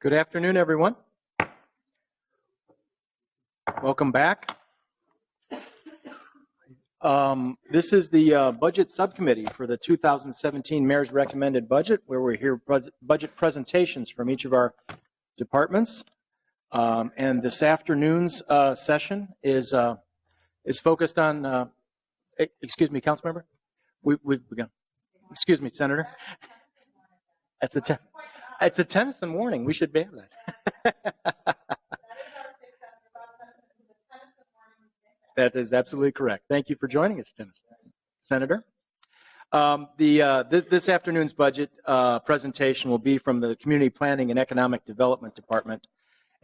Good afternoon, everyone. Welcome back. This is the Budget Subcommittee for the 2017 Mayor's Recommended Budget, where we hear budget presentations from each of our departments. And this afternoon's session is focused on, excuse me, Councilmember? We've begun. Excuse me, Senator. It's a Tennyson morning. We should be able that. That is absolutely correct. Thank you for joining us, Senator. This afternoon's budget presentation will be from the Community Planning and Economic Development Department,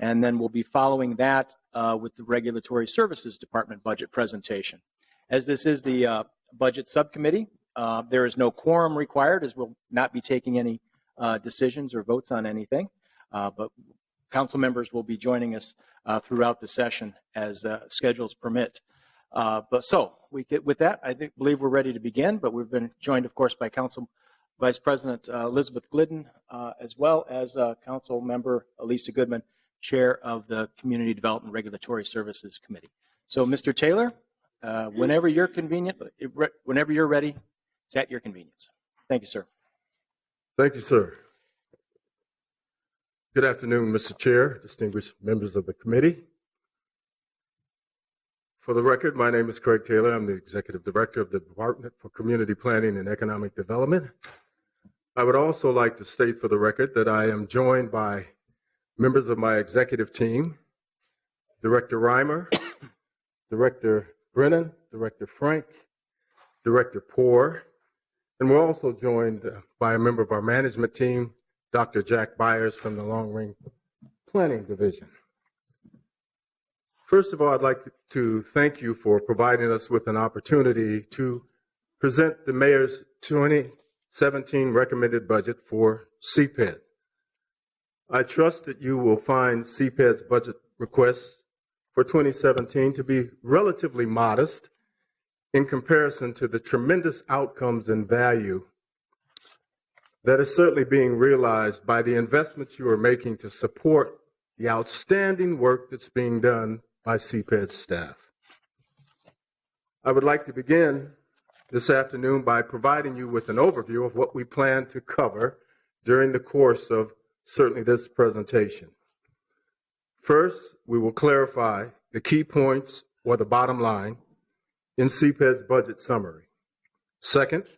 and then we'll be following that with the Regulatory Services Department budget presentation. As this is the budget subcommittee, there is no quorum required, as we'll not be taking any decisions or votes on anything, but council members will be joining us throughout the session as schedules permit. With that, I believe we're ready to begin, but we've been joined, of course, by Council Vice President Elizabeth Glidden, as well as Council Member Elisa Goodman, Chair of the Community Development Regulatory Services Committee. So, Mr. Taylor, whenever you're convenient, whenever you're ready, it's at your convenience. Thank you, sir. Thank you, sir. Good afternoon, Mr. Chair, distinguished members of the committee. For the record, my name is Craig Taylor. I'm the Executive Director of the Department for Community Planning and Economic Development. I would also like to state for the record that I am joined by members of my executive team, Director Reimer, Director Brennan, Director Frank, Director Poore, and we're also joined by a member of our management team, Dr. Jack Byers from the Long Range Planning Division. First of all, I'd like to thank you for providing us with an opportunity to present the Mayor's 2017 recommended budget for CPED. I trust that you will find CPED's budget requests for 2017 to be relatively modest in comparison to the tremendous outcomes and value that is certainly being realized by the investments you are making to support the outstanding work that's being done by CPED staff. I would like to begin this afternoon by providing you with an overview of what we plan to cover during the course of certainly this presentation. First, we will clarify the key points or the bottom line in CPED's budget summary. Second,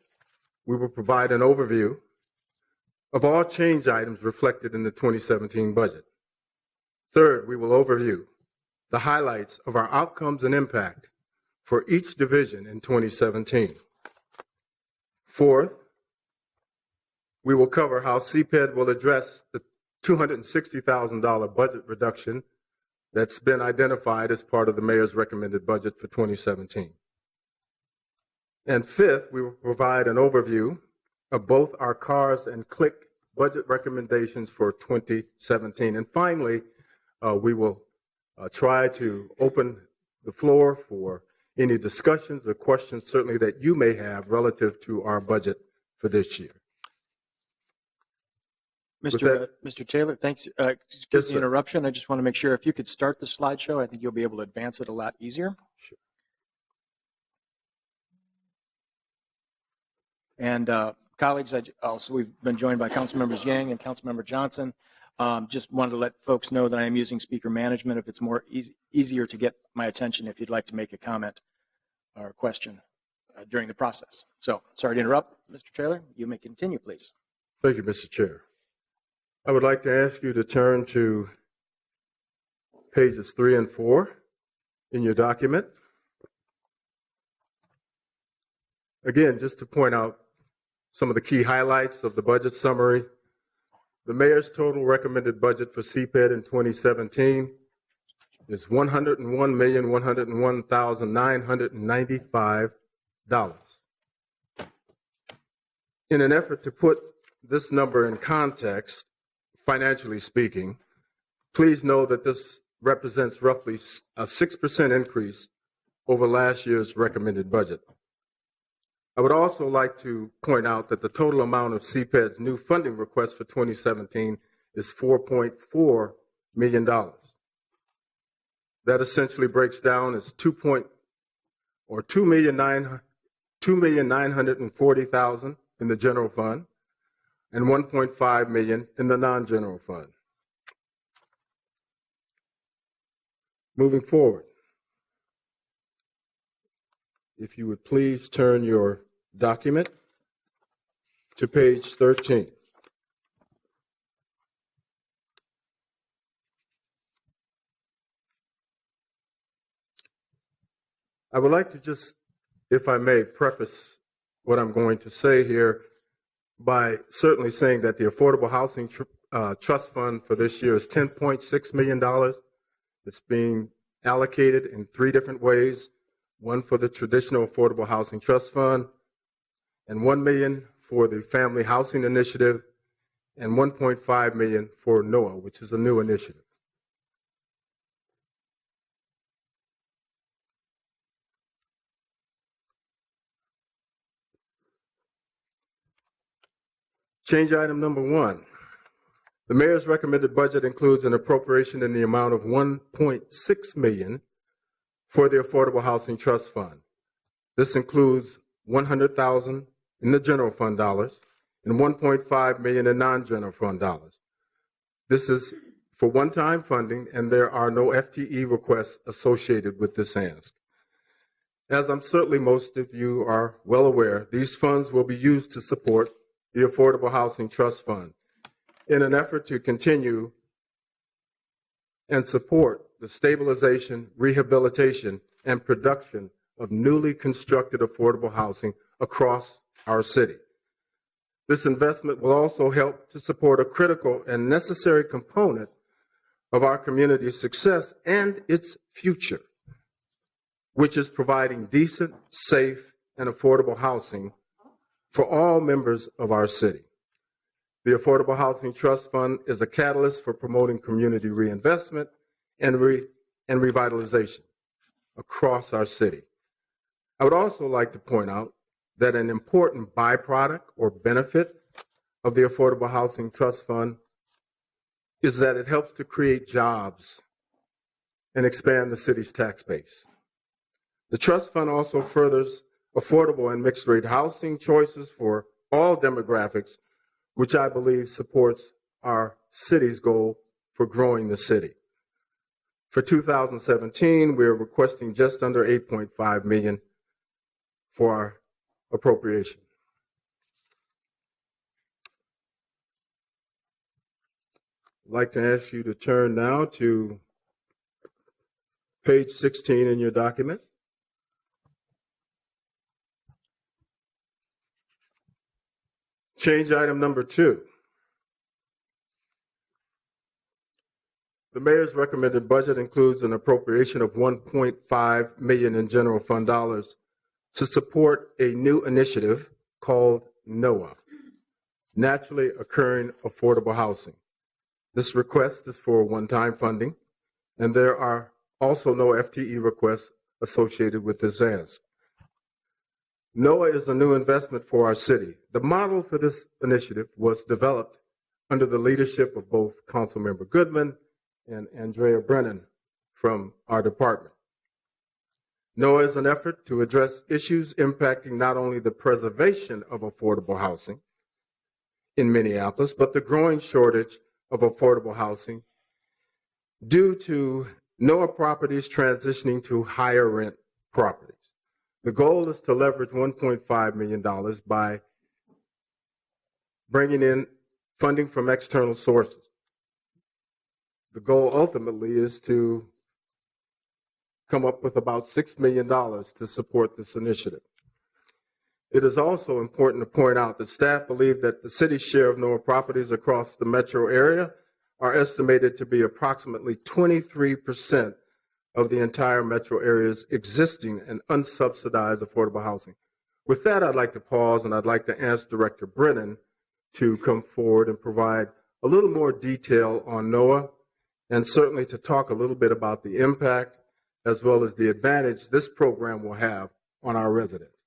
we will provide an overview of all change items reflected in the 2017 budget. Third, we will overview the highlights of our outcomes and impact for each division in 2017. Fourth, we will cover how CPED will address the $260,000 budget reduction that's been identified as part of the Mayor's recommended budget for 2017. And fifth, we will provide an overview of both our CARS and CLIC budget recommendations for 2017. And finally, we will try to open the floor for any discussions or questions certainly that you may have relative to our budget for this year. Mr. Taylor, thanks. Excuse the interruption. I just want to make sure if you could start the slideshow, I think you'll be able to advance it a lot easier. Sure. And colleagues, we've been joined by Councilmembers Yang and Councilmember Johnson. Just wanted to let folks know that I am using speaker management if it's more easier to get my attention if you'd like to make a comment or a question during the process. So, sorry to interrupt. Mr. Taylor, you may continue, please. Thank you, Mr. Chair. I would like to ask you to turn to pages 3 and 4 in your document. Again, just to point out some of the key highlights of the budget summary. The Mayor's total recommended budget for CPED in 2017 is $101,101,995. In an effort to put this number in context, financially speaking, please know that this represents roughly a 6% increase over last year's recommended budget. I would also like to point out that the total amount of CPED's new funding requests for 2017 is $4.4 million. That essentially breaks down as $2,940,000 in the general fund and $1.5 million in the non-general fund. Moving forward, if you would please turn your document to page 13. I would like to just, if I may, preface what I'm going to say here by certainly saying that the Affordable Housing Trust Fund for this year is $10.6 million. It's being allocated in three different ways: one for the traditional Affordable Housing Trust Fund, and $1 million for the Family Housing Initiative, and $1.5 million for NOAA, which is a new initiative. Change item number 1. The mayor's recommended budget includes an appropriation in the amount of $1.6 million for the Affordable Housing Trust Fund. This includes $100,000 in the general fund dollars and $1.5 million in non-general fund dollars. This is for one-time funding, and there are no FTE requests associated with this ask. As I'm certainly most of you are well aware, these funds will be used to support the Affordable Housing Trust Fund in an effort to continue and support the stabilization, rehabilitation, and production of newly constructed affordable housing across our city. This investment will also help to support a critical and necessary component of our community's success and its future, which is providing decent, safe, and affordable housing for all members of our city. The Affordable Housing Trust Fund is a catalyst for promoting community reinvestment and revitalization across our city. I would also like to point out that an important byproduct or benefit of the Affordable Housing Trust Fund is that it helps to create jobs and expand the city's tax base. The trust fund also furthers affordable and mixed-rate housing choices for all demographics, which I believe supports our city's goal for growing the city. For 2017, we are requesting just under $8.5 million for our appropriation. I'd like to ask you to turn now to page 16 in your document. Change item number 2. The mayor's recommended budget includes an appropriation of $1.5 million in general fund dollars to support a new initiative called NOAA, Naturally Occurring Affordable Housing. This request is for one-time funding, and there are also no FTE requests associated with this ask. NOAA is a new investment for our city. The model for this initiative was developed under the leadership of both Councilmember Goodman and Andrea Brennan from our department. NOAA is an effort to address issues impacting not only the preservation of affordable housing in Minneapolis, but the growing shortage of affordable housing due to NOAA properties transitioning to higher rent properties. The goal is to leverage $1.5 million by bringing in funding from external sources. The goal ultimately is to come up with about $6 million to support this initiative. It is also important to point out that staff believe that the city's share of NOAA properties across the metro area are estimated to be approximately 23% of the entire metro area's existing and unsubsidized affordable housing. With that, I'd like to pause and I'd like to ask Director Brennan to come forward and provide a little more detail on NOAA and certainly to talk a little bit about the impact as well as the advantage this program will have on our residents.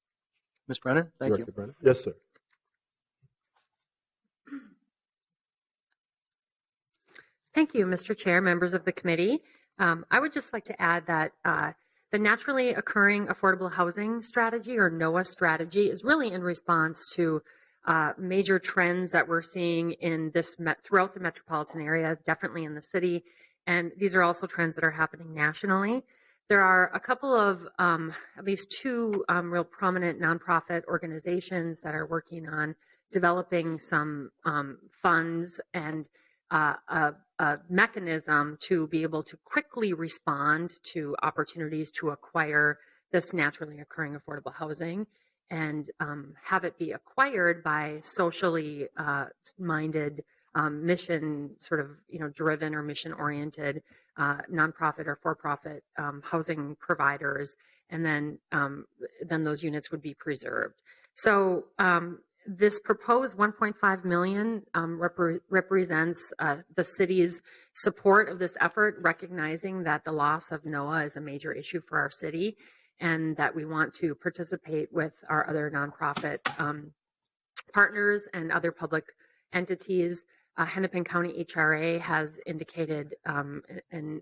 Ms. Brennan, thank Director you. Brennan. Yes, sir. Thank you, Mr. Chair, members of the committee. I would just like to add that the naturally occurring affordable housing strategy, or NOAA strategy, is really in response to major trends that we're seeing in throughout the metropolitan area, definitely in the city. And these are also trends that are happening nationally. There are a couple of, at least two real prominent nonprofit organizations that are working on developing some funds and a mechanism to be able to quickly respond to opportunities to acquire this naturally occurring affordable housing and have it be acquired by socially minded, mission sort of driven or mission oriented nonprofit or for-profit housing providers, and then those units would be preserved. So this proposed $1.5 million represents the city's support of this effort, recognizing that the loss of NOAA is a major issue for our city, and that we want to participate with our other nonprofit partners and other public entities. Hennepin County HRA has indicated, and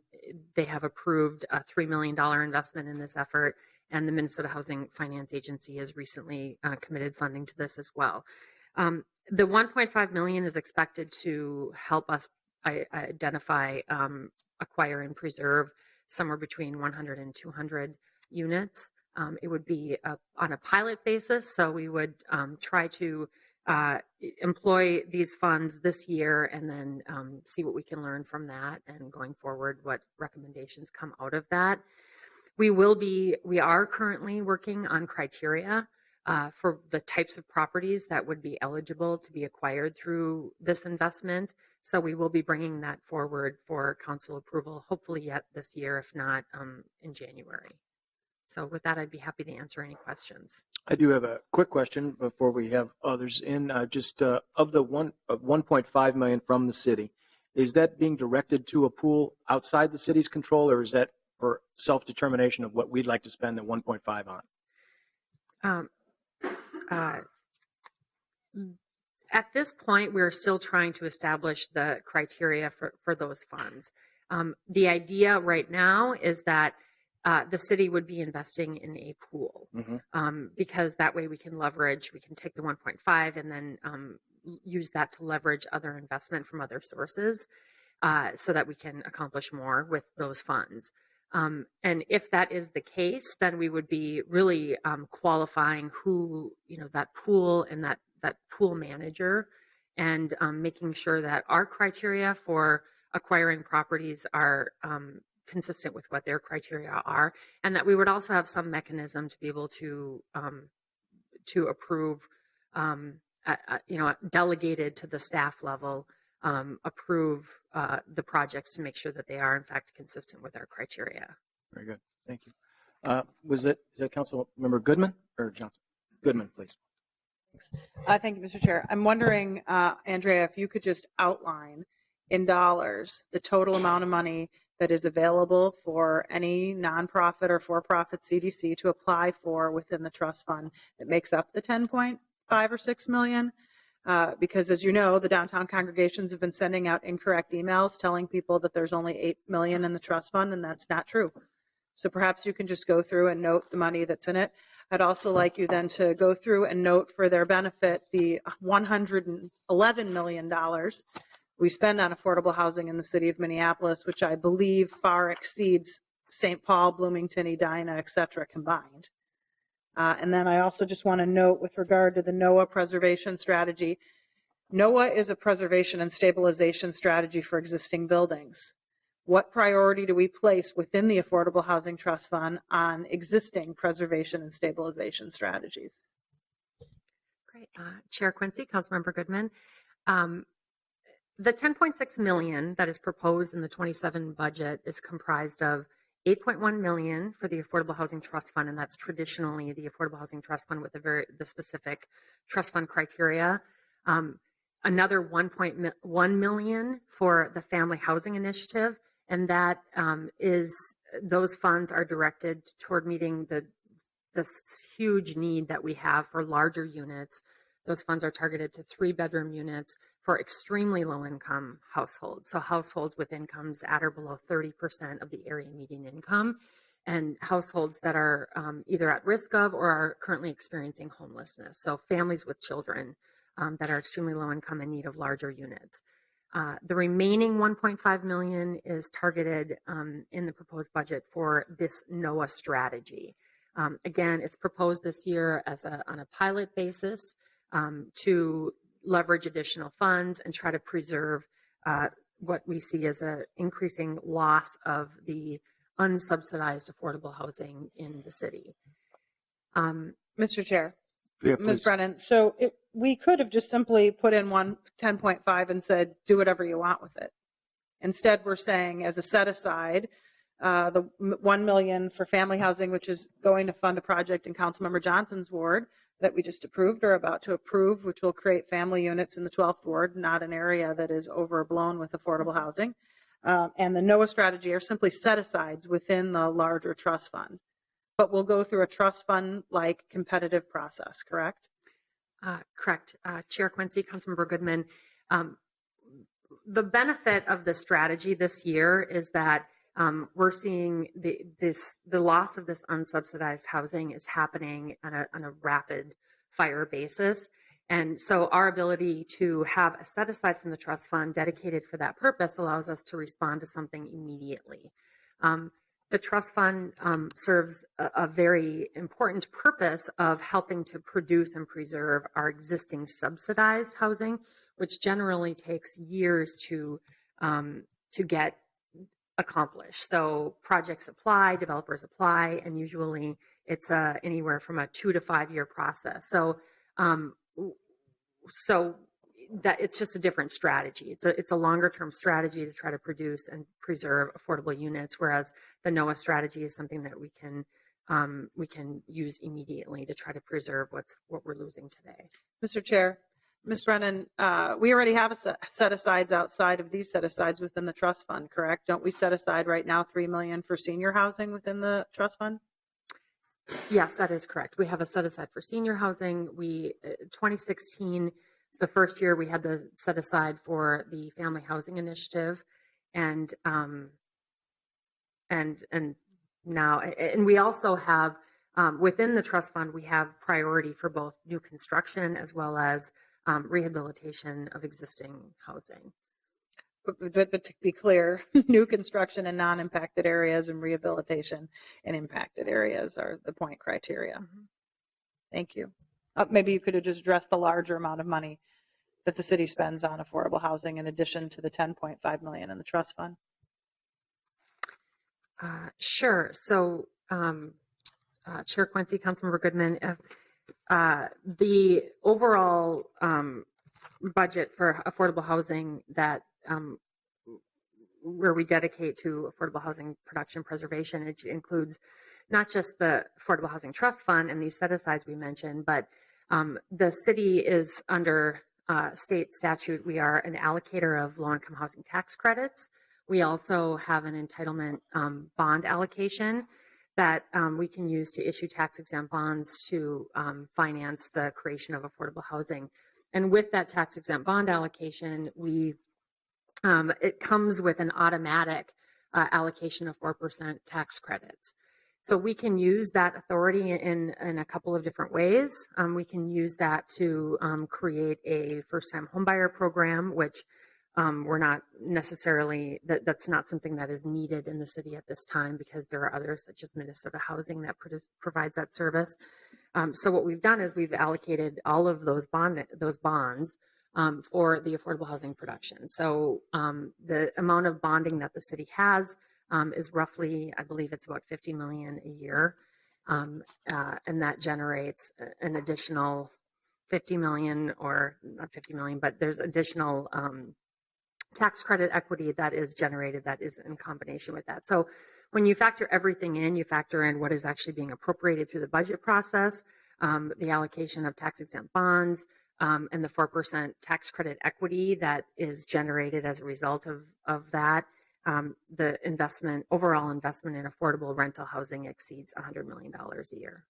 they have approved a $3 million investment in this effort, and the Minnesota Housing Finance Agency has recently committed funding to this as well. The $1.5 million is expected to help us identify, acquire, and preserve somewhere between 100 and 200 units. It would be on a pilot basis, so we would try to employ these funds this year and then see what we can learn from that, and going forward what recommendations come out of that. We are currently working on criteria for the types of properties that would be eligible to be acquired through this investment. So we will be bringing that forward for council approval, hopefully yet this year, if not in January. So with that, I'd be happy to answer any questions. I do have a quick question before we have others in. Of the 1.5 million from the city, is that being directed to a pool outside the city's control, or is that for self-determination of what we'd like to spend the 1.5 on? At this point, we're still trying to establish the criteria for those funds. The idea right now is that the city would be investing in a pool, because that way we can take the 1.5 and then use that to leverage other investment from other sources, so that we can accomplish more with those funds. And if that is the case, then we would be really qualifying who, that pool and that pool manager, and making sure that our criteria for acquiring properties are consistent with what their criteria are, and that we would also have some mechanism to be able to approve, delegated to the staff level, approve the projects to make sure that they are in fact consistent with our criteria. Very good, thank you. Is that Council Member Goodman or Johnson? Goodman, please. Thank you, Mr. Chair. I'm wondering, Andrea, if you could just outline in dollars the total amount of money that is available for any nonprofit or for-profit CDC to apply for within the trust fund that makes up the 10.5 or 6 million. Because as you know, the downtown congregations have been sending out incorrect emails telling people that there's only 8 million in the trust fund, and that's not true. So perhaps you can just go through and note the money that's in it. I'd also like you then to go through and note for their benefit the $111 million we spend on affordable housing in the city of Minneapolis, which I believe far exceeds St. Paul, Bloomington, Edina, et cetera, combined. And then I also just want to note with regard to the NOAA preservation strategy, NOAA is a preservation and stabilization strategy for existing buildings. What priority do we place within the Affordable Housing Trust Fund on existing preservation and stabilization strategies? Great. Chair Quincy, Councilmember Goodman. The 10.6 million that is proposed in the 27 budget is comprised of 8.1 million for the Affordable Housing Trust Fund, and that's traditionally the Affordable Housing Trust Fund with the specific trust fund criteria. Another 1.1 million for the Family Housing Initiative, and that those funds are directed toward meeting this huge need that we have for larger units Those funds are targeted to 3-bedroom units for extremely low-income households. So households with incomes at or below 30% of the area median income, and households that are either at risk of or are currently experiencing homelessness. So families with children that are extremely low income in need of larger units. The remaining 1.5 million is targeted in the proposed budget for this NOAA strategy. Again, it's proposed this year as on a pilot basis to leverage additional funds and try to preserve what we see as an increasing loss of the unsubsidized affordable housing in the city. Mr. Chair, Yeah, Ms. please. Brennan, so we could have just simply put in 10.5 and said, do whatever you want with it. Instead, we're saying as a set aside, the 1 million for family housing, which is going to fund a project in Councilmember Johnson's ward that we just approved or about to approve, which will create family units in the 12th ward, not an area that is overblown with affordable housing. And the NOAA strategy are simply set-asides within the larger trust fund. But we'll go through a trust fund-like competitive process, correct? Correct. Chair Quincy, Councilmember Goodman. The benefit of the strategy this year is that we're seeing the loss of this unsubsidized housing is happening on a rapid fire basis. And so our ability to have a set aside from the trust fund dedicated for that purpose allows us to respond to something immediately. The trust fund serves a very important purpose of helping to produce and preserve our existing subsidized housing, which generally takes years to get accomplished. So projects apply, developers apply, and usually it's anywhere from a 2 to 5 year process. So that it's just a different strategy. It's a longer term strategy to try to produce and preserve affordable units, whereas the NOAA strategy is something that we can use immediately to try to preserve what we're losing today. Mr. Chair, Ms. Brennan, we already have a set-asides outside of these set-asides within the trust fund, correct? Don't we set aside right now $3 million for senior housing within the trust fund? Yes, that is correct. We have a set aside for senior housing. 2016 is the first year we had the set aside for the Family Housing Initiative, and now, and we also have within the trust fund we have priority for both new construction as well as rehabilitation of existing housing. But to be clear, new construction in non-impacted areas and rehabilitation in impacted areas are the point criteria. Mm-hmm. Thank you. Maybe you could have just addressed the larger amount of money that the city spends on affordable housing in addition to the 10.5 million in the trust fund. Sure. So, Chair Quincy, Councilmember Goodman, the overall budget for affordable housing that where we dedicate to affordable housing production preservation, it includes not just the Affordable Housing Trust Fund and these set-asides we mentioned, but the city is under state statute. We are an allocator of low-income housing tax credits. We also have an entitlement bond allocation that we can use to issue tax-exempt bonds to finance the creation of affordable housing. And with that tax-exempt bond allocation, it comes with an automatic allocation of 4% tax credits. So we can use that authority in a couple of different ways. We can use that to create a first-time homebuyer program, which we're not necessarily, that's not something that is needed in the city at this time because there are others such as Minnesota Housing that provides that service. So what we've done is we've allocated all of those bonds for the affordable housing production. So the amount of bonding that the city has is roughly, I believe it's about $50 million a year. And that generates an additional 50 million, or not 50 million, but there's additional tax credit equity that is generated that is in combination with that. So when you factor everything in, you factor in what is actually being appropriated through the budget process, the allocation of tax exempt bonds, and the 4% tax credit equity that is generated as a result of that. The overall investment in affordable rental housing exceeds $100 million a year.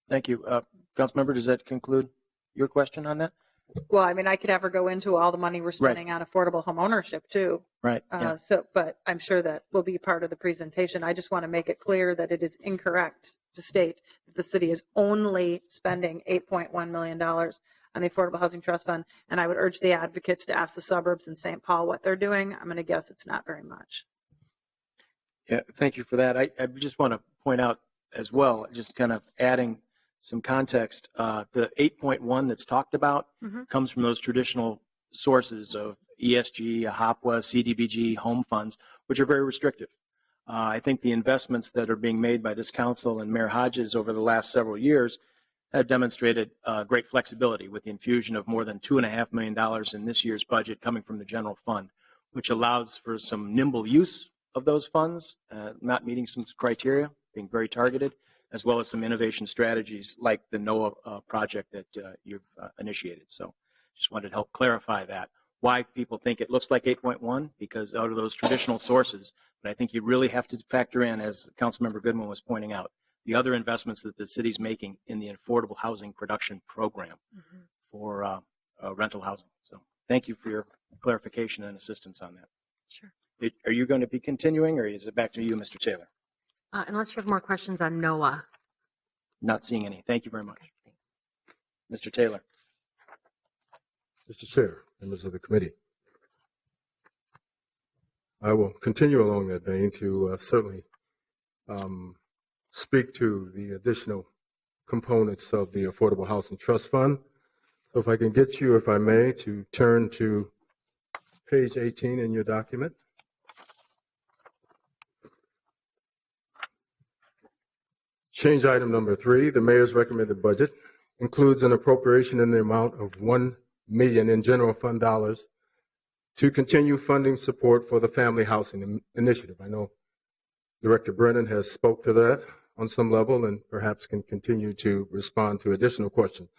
Thank you. Councilmember, does that conclude your question on that? Well, I mean, I could ever go into all the money we're spending on affordable home ownership too. Right. Yeah. But I'm sure that will be part of the presentation. I just want to make it clear that it is incorrect to state that the city is only spending $8.1 million on the Affordable Housing Trust Fund. And I would urge the advocates to ask the suburbs in St. Paul what they're doing. I'm going to guess it's not very much. Yeah. Thank you for that. I just want to point out as well, just kind of adding some context. The 8.1 that's talked about comes from those traditional sources of ESG, HOPWA, CDBG, home funds, which are very restrictive. I think the investments that are being made by this council and Mayor Hodges over the last several years have demonstrated great flexibility with the infusion of more than $2.5 million in this year's budget coming from the general fund, which allows for some nimble use of those funds, not meeting some criteria, being very targeted, as well as some innovation strategies like the NOAA project that you've initiated. So just wanted to help clarify that. Why people think it looks like 8.1, because out of those traditional sources, but I think you really have to factor in, as Councilmember Goodman was pointing out, the other investments that the city's making in the affordable housing production program for rental housing. So thank you for your clarification and assistance on that. Sure. Are you going to be continuing, or is it back to you, Mr. Taylor? Unless you have more questions on NOAA. Not seeing any. Thank you very much. Okay, thanks. Mr. Taylor. Mr. Chair, members of the committee, I will continue along that vein to certainly speak to the additional components of the Affordable Housing Trust Fund. So if I can get you, if I may, to turn to page 18 in your document. Change item number 3, the mayor's recommended budget includes an appropriation in the amount of $1 million in general fund dollars to continue funding support for the Family Housing Initiative. I know Director Brennan has spoke to that on some level and perhaps can continue to respond to additional questions.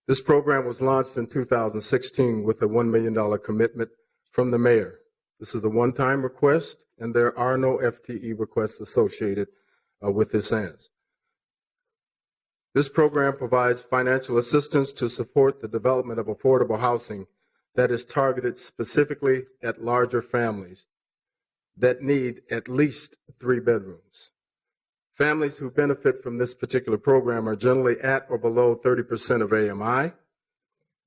This program was launched in 2016 with a $1 million commitment from the mayor. This is a one-time request, and there are no FTE requests associated with this ask. This program provides financial assistance to support the development of affordable housing that is targeted specifically at larger families that need at least 3 bedrooms. Families who benefit from this particular program are generally at or below 30% of AMI,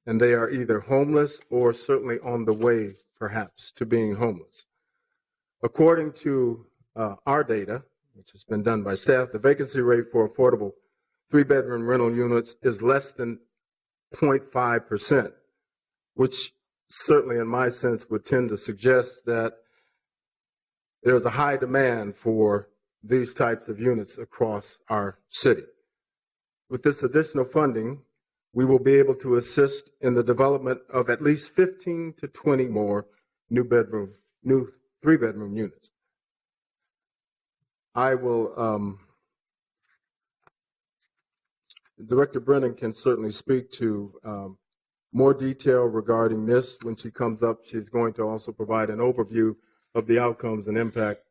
and they are either homeless or certainly on the way, perhaps, to being homeless. According to our data, which has been done by staff, the vacancy rate for affordable 3-bedroom rental units is less than 0.5%, which certainly in my sense would tend to suggest that there's a high demand for these types of units across our city. With this additional funding, we will be able to assist in the development of at least 15 to 20 more new 3-bedroom units. I will, Director Brennan can certainly speak to more detail regarding this. When she comes up, she's going to also provide an overview of the outcomes and impact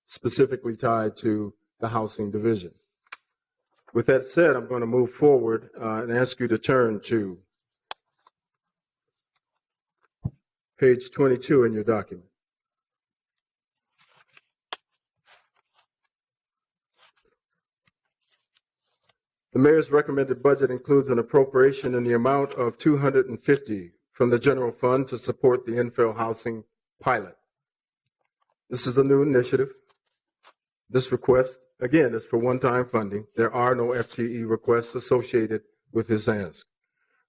specifically tied to the housing division. With that said, I'm going to move forward and ask you to turn to page 22 in your document. The mayor's recommended budget includes an appropriation in the amount of $250 from the general fund to support the infill housing pilot. This is a new initiative. This request, again, is for one-time funding. There are no FTE requests associated with this ask.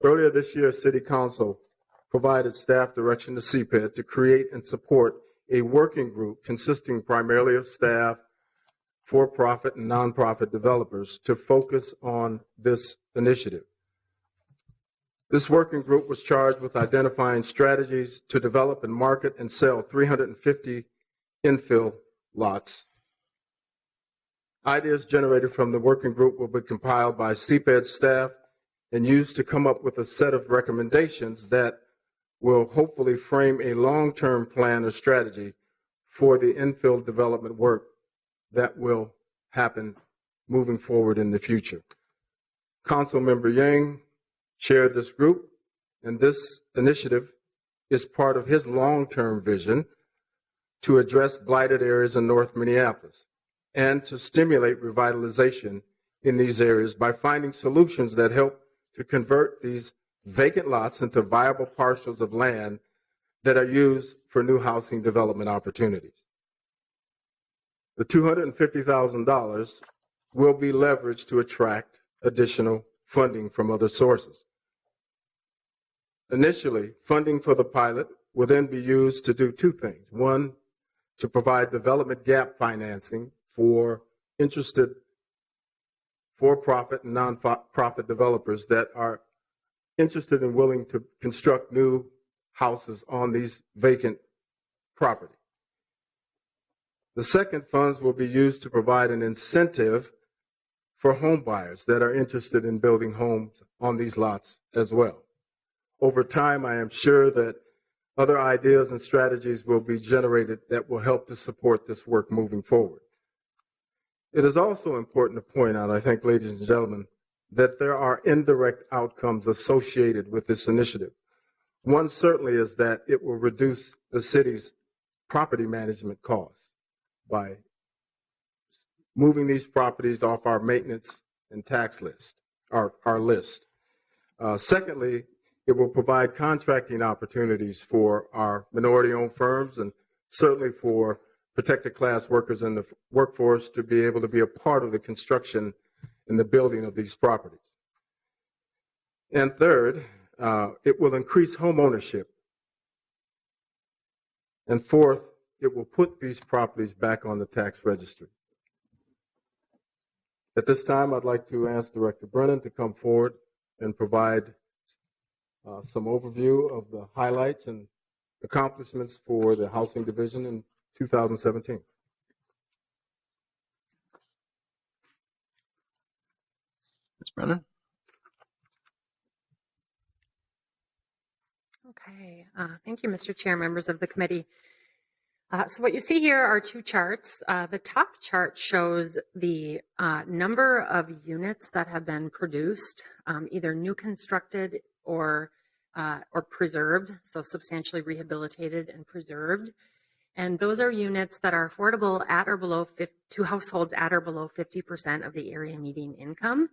Earlier this year, City Council provided staff direction to CPED to create and support a working group consisting primarily of staff, for-profit and nonprofit developers to focus on this initiative. This working group was charged with identifying strategies to develop and market and sell 350 infill lots. Ideas generated from the working group will be compiled by CPED staff and used to come up with a set of recommendations that will hopefully frame a long-term plan or strategy for the infill development work that will happen moving forward in the future. Councilmember Yang chaired this group, and this initiative is part of his long-term vision to address blighted areas in North Minneapolis and to stimulate revitalization in these areas by finding solutions that help to convert these vacant lots into viable parcels of land that are used for new housing development opportunities. The $250,000 will be leveraged to attract additional funding from other sources. Initially, funding for the pilot will then be used to do two things. One, to provide development gap financing for interested for-profit and non-profit developers that are interested and willing to construct new houses on these vacant property. The second, funds will be used to provide an incentive for home buyers that are interested in building homes on these lots as well. Over time, I am sure that other ideas and strategies will be generated that will help to support this work moving forward. It is also important to point out, I think, ladies and gentlemen, that there are indirect outcomes associated with this initiative. One certainly is that it will reduce the city's property management costs by moving these properties off our maintenance and tax list, our list. Secondly, it will provide contracting opportunities for our minority-owned firms and certainly for protected class workers in the workforce to be able to be a part of the construction and the building of these properties. And third, it will increase home ownership. And fourth, it will put these properties back on the tax registry. At this time, I'd like to ask Director Brennan to come forward and provide some overview of the highlights and accomplishments for the Housing Division in 2017. Ms. Brennan? Okay, thank you, Mr. Chair, members of the committee. So what you see here are two charts. The top chart shows the number of units that have been produced, either new constructed or preserved, so substantially rehabilitated and preserved. And those are units that are affordable at or below to households at or below 50% of the area median income.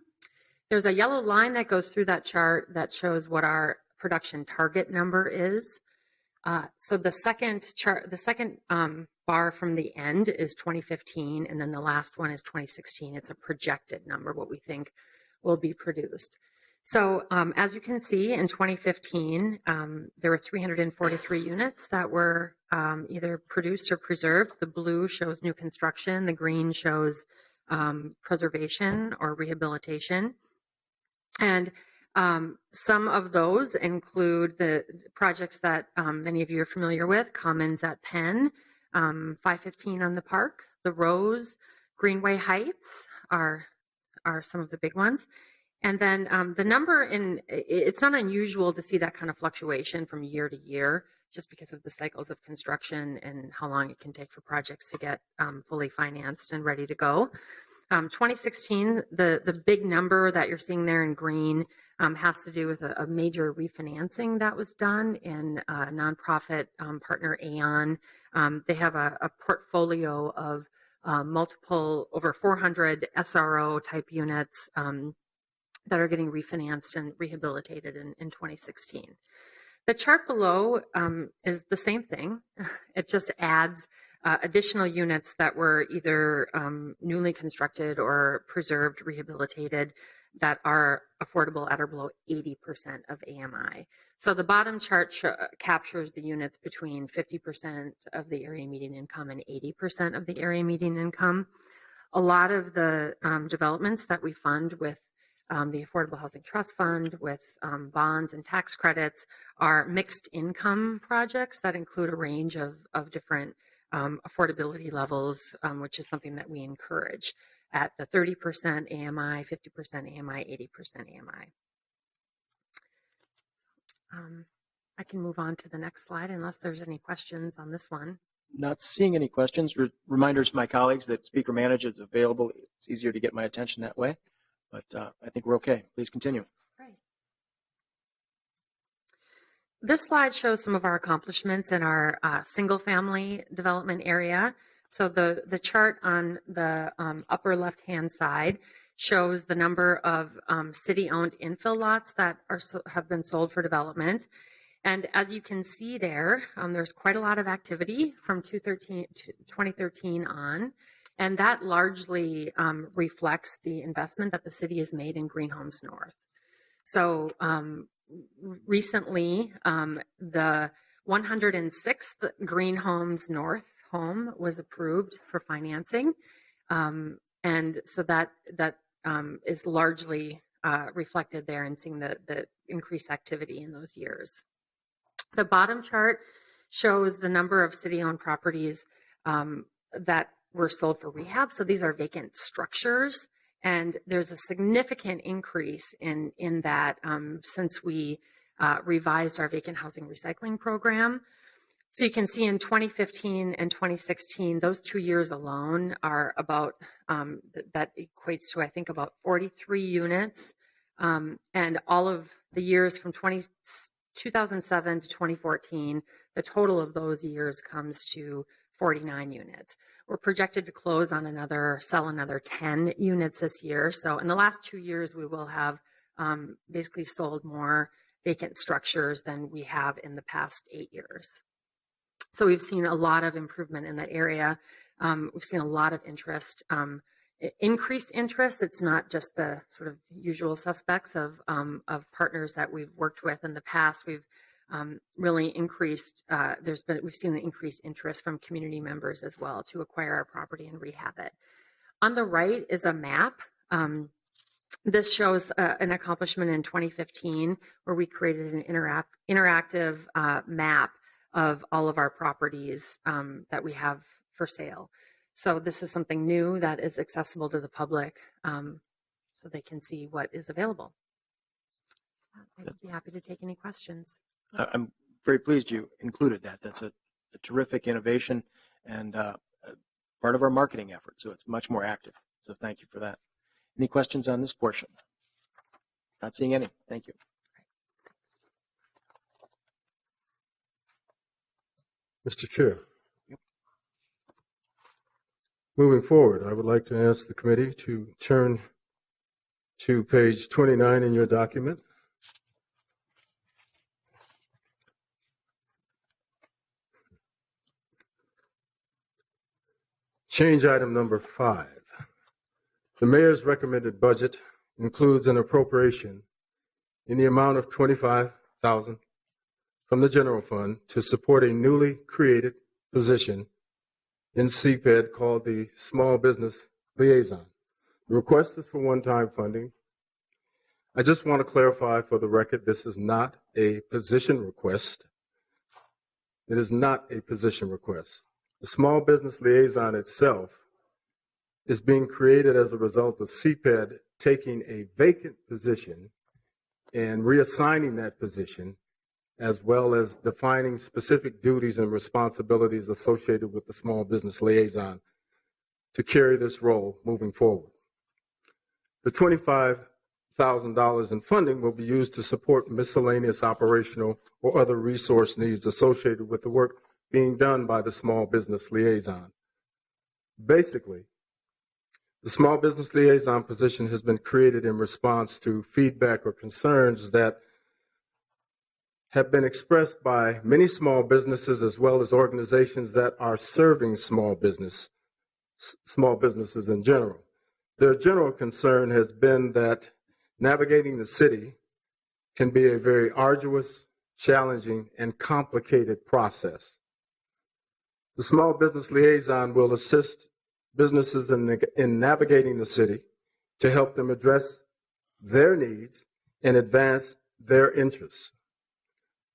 There's a yellow line that goes through that chart that shows what our production target number is. So the second chart, the second bar from the end is 2015, and then the last one is 2016. It's a projected number, what we think will be produced. So as you can see, in 2015, there were 343 units that were either produced or preserved. The blue shows new construction. The green shows preservation or rehabilitation. And some of those include the projects that many of you are familiar with: Commons at Penn, 515 on the Park, the Rose, Greenway Heights are some of the big ones. And then the number it's not unusual to see that kind of fluctuation from year to year, just because of the cycles of construction and how long it can take for projects to get fully financed and ready to go. 2016, the big number that you're seeing there in green has to do with a major refinancing that was done in a nonprofit partner, Aon. They have a portfolio of multiple, over 400 SRO type units that are getting refinanced and rehabilitated in 2016. The chart below is the same thing. It just adds additional units that were either newly constructed or preserved, rehabilitated, that are affordable at or below 80% of AMI. So the bottom chart captures the units between 50% of the area median income and 80% of the area median income. A lot of the developments that we fund with the Affordable Housing Trust Fund, with bonds and tax credits, are mixed income projects that include a range of different affordability levels, which is something that we encourage at the 30% AMI, 50% AMI, 80% AMI. I can move on to the next slide unless there's any questions on this one. Not seeing any questions. Reminders to my colleagues that Speaker Manage is available. It's easier to get my attention that way. But I think we're okay. Please continue. Great. This slide shows some of our accomplishments in our single-family development area. So the chart on the upper left-hand side shows the number of city-owned infill lots that have been sold for development. And as you can see there, there's quite a lot of activity from 2013 on. And that largely reflects the investment that the city has made in Green Homes North. So recently, the 106th Green Homes North home was approved for financing. And so that is largely reflected there and seeing the increased activity in those years. The bottom chart shows the number of city-owned properties that were sold for rehab. So these are vacant structures, and there's a significant increase in that since we revised our vacant housing recycling program. So you can see in 2015 and 2016, those 2 years alone are about, that equates to, I think, about 43 units. And all of the years from 2007 to 2014, the total of those years comes to 49 units. We're projected to sell another 10 units this year. So in the last 2 years, we will have basically sold more vacant structures than we have in the past 8 years. So we've seen a lot of improvement in that area. We've seen a lot of interest, increased interest. It's not just the sort of usual suspects of partners that we've worked with in the past. We've really increased, we've seen the increased interest from community members as well to acquire our property and rehab it. On the right is a map. This shows an accomplishment in 2015 where we created an interactive map of all of our properties that we have for sale. So this is something new that is accessible to the public so they can see what is available. I'd be happy to take any questions. I'm very pleased you included that. That's a terrific innovation and part of our marketing effort, so it's much more active. So thank you for that. Any questions on this portion? Not seeing any. Thank you. Mr. Chair. Moving forward, I would like to ask the committee to turn to page 29 in your document. Change item number 5. The mayor's recommended budget includes an appropriation in the amount of $25,000 from the general fund to support a newly created position in CPED called the Small Business Liaison. The request is for one-time funding. I just want to clarify for the record, this is not a position request. It is not a position request. The Small Business Liaison itself is being created as a result of CPED taking a vacant position and reassigning that position, as well as defining specific duties and responsibilities associated with the Small Business Liaison to carry this role moving forward. The $25,000 in funding will be used to support miscellaneous operational or other resource needs associated with the work being done by the Small Business Liaison. Basically, the Small Business Liaison position has been created in response to feedback or concerns that have been expressed by many small businesses as well as organizations that are serving small businesses in general. Their general concern has been that navigating the city can be a very arduous, challenging, and complicated process. The Small Business Liaison will assist businesses in navigating the city to help them address their needs and advance their interests.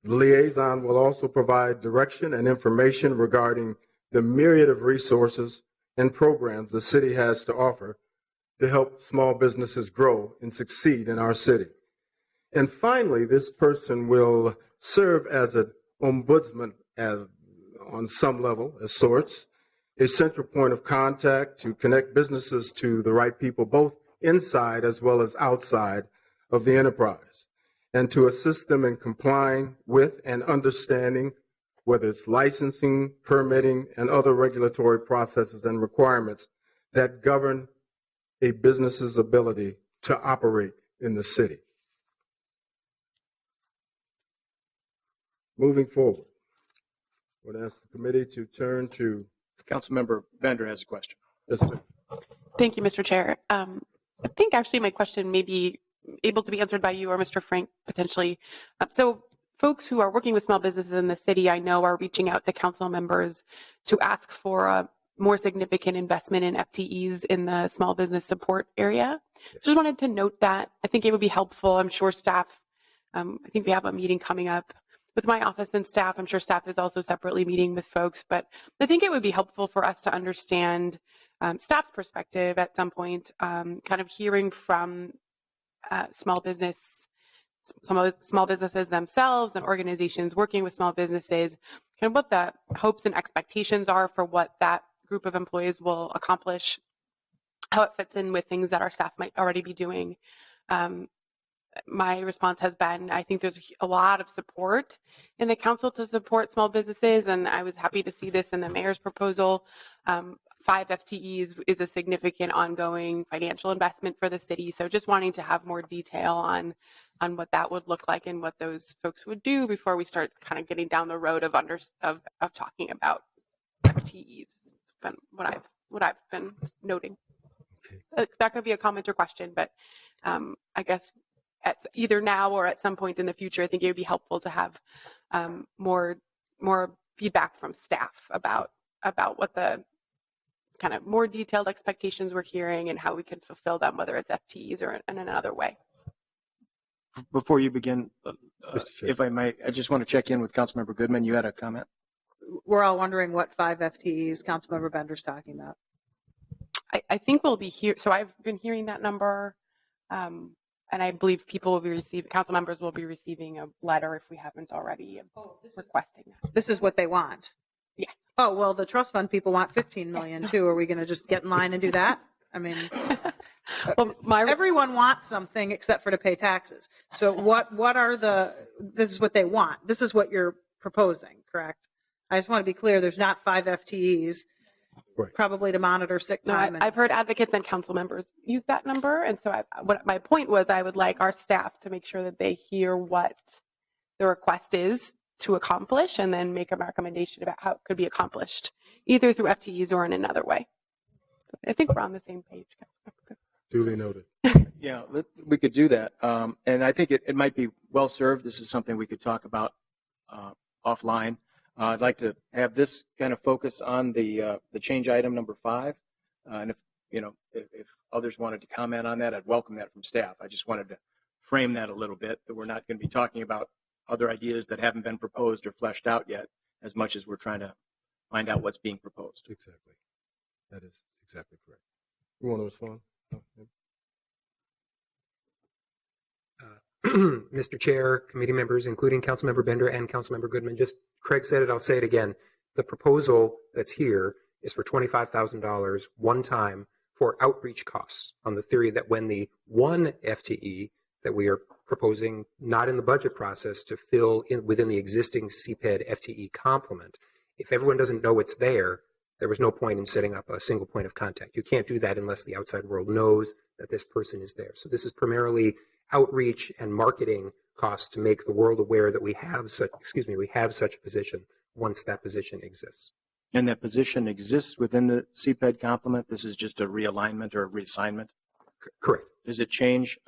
The liaison will also provide direction and information regarding the myriad of resources and programs the city has to offer to help small businesses grow and succeed in our city. And finally, this person will serve as an ombudsman on some level, as sorts, a central point of contact to connect businesses to the right people, both inside as well as outside of the enterprise, and to assist them in complying with and understanding whether it's licensing, permitting, and other regulatory processes and requirements that govern a business's ability to operate in the city. Moving forward, I would ask the committee to turn to Councilmember Bender has a question. Mr. Thank you, Mr. Chair. I think actually my question may be able to be answered by you or Mr. Frank potentially. So folks who are working with small businesses in the city, I know, are reaching out to council members to ask for a more significant investment in FTEs in the small business support area. Just wanted to note that. I think it would be helpful. I'm sure staff, I think we have a meeting coming up with my office and staff. I'm sure staff is also separately meeting with folks, but I think it would be helpful for us to understand staff's perspective at some point, kind of hearing from small businesses themselves and organizations working with small businesses, kind of what the hopes and expectations are for what that group of employees will accomplish, how it fits in with things that our staff might already be doing. My response has been, I think there's a lot of support in the council to support small businesses, and I was happy to see this in the mayor's proposal. 5 FTEs is a significant ongoing financial investment for the city. So just wanting to have more detail on what that would look like and what those folks would do before we start kind of getting down the road of talking about FTEs. Been what I've been noting. Okay. That could be a comment or question, but I guess at either now or at some point in the future, I think it would be helpful to have more feedback from staff about what the kind of more detailed expectations we're hearing and how we can fulfill them, whether it's FTEs or in another way. Before you begin, Mr. Chair. if I might, I just want to check in with Councilmember Goodman. You had a comment? We're all wondering what 5 FTEs Councilmember Bender's talking about. I think we'll be here. So I've been hearing that number, and I believe council members will be receiving a letter if we haven't already requesting that. This is what they want. Yes. Oh, well, the trust fund people want 15 million too. Are we going to just get in line and do that? I mean, Well, everyone wants something except for to pay taxes. So this is what they want. This is what you're proposing, correct? I just want to be clear. There's not 5 FTEs, Right. probably to monitor sick time. I've heard advocates and council members use that number. And so what my point was, I would like our staff to make sure that they hear what the request is to accomplish and then make a recommendation about how it could be accomplished, either through FTEs or in another way. I think we're on the same page. Duly noted. Yeah, we could do that. And I think it might be well served. This is something we could talk about offline. I'd like to have this kind of focus on the change item number 5. And if others wanted to comment on that, I'd welcome that from staff. I just wanted to frame that a little bit, that we're not going to be talking about other ideas that haven't been proposed or fleshed out yet, as much as we're trying to find out what's being proposed. Exactly. That is exactly correct. You want to respond? Mr. Chair, committee members, including Councilmember Bender and Councilmember Goodman, just Craig said it, I'll say it again. The proposal that's here is for $25,000 one time for outreach costs, on the theory that when the 1 FTE that we are proposing, not in the budget process, to fill in within the existing CPED FTE complement, if everyone doesn't know it's there was no point in setting up a single point of contact. You can't do that unless the outside world knows that this person is there. So this is primarily outreach and marketing costs to make the world aware that we have such a position once that position exists. And that position exists within the CPED complement? This is just a realignment or a reassignment? Correct. Does it change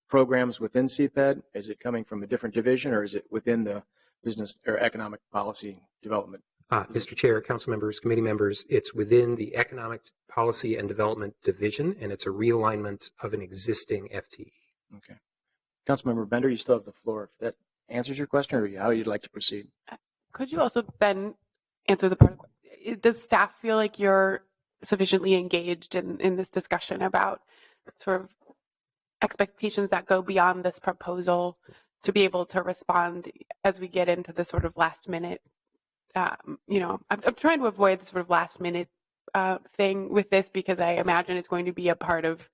programs within CPED? Is it coming from a different division, or is it within the business or economic policy development? Mr. Chair, council members, committee members, it's within the Economic Policy and Development Division, and it's a realignment of an existing FTE. Okay. Councilmember Bender, you still have the floor. If that answers your question, or how you'd like to proceed. Could you also then answer the part of, does staff feel like you're sufficiently engaged in this discussion about sort of expectations that go beyond this proposal to be able to respond as we get into the sort of last minute, I'm trying to avoid the sort of last minute thing with this because I imagine it's going to be a part of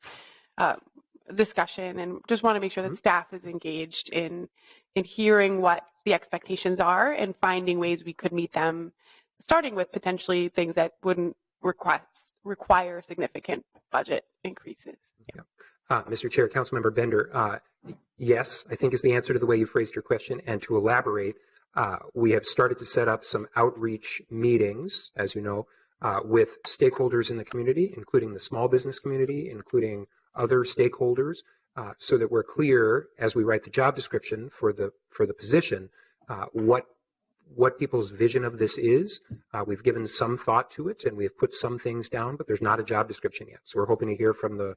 discussion, and just want to make sure that staff is engaged in hearing what the expectations are and finding ways we could meet them, starting with potentially things that wouldn't require significant budget increases. Mr. Chair, Councilmember Bender, yes, I think is the answer to the way you phrased your question. And to elaborate, we have started to set up some outreach meetings, as you know, with stakeholders in the community, including the small business community, including other stakeholders, so that we're clear as we write the job description for the position, what people's vision of this is. We've given some thought to it and we've put some things down, but there's not a job description yet. So we're hoping to hear from the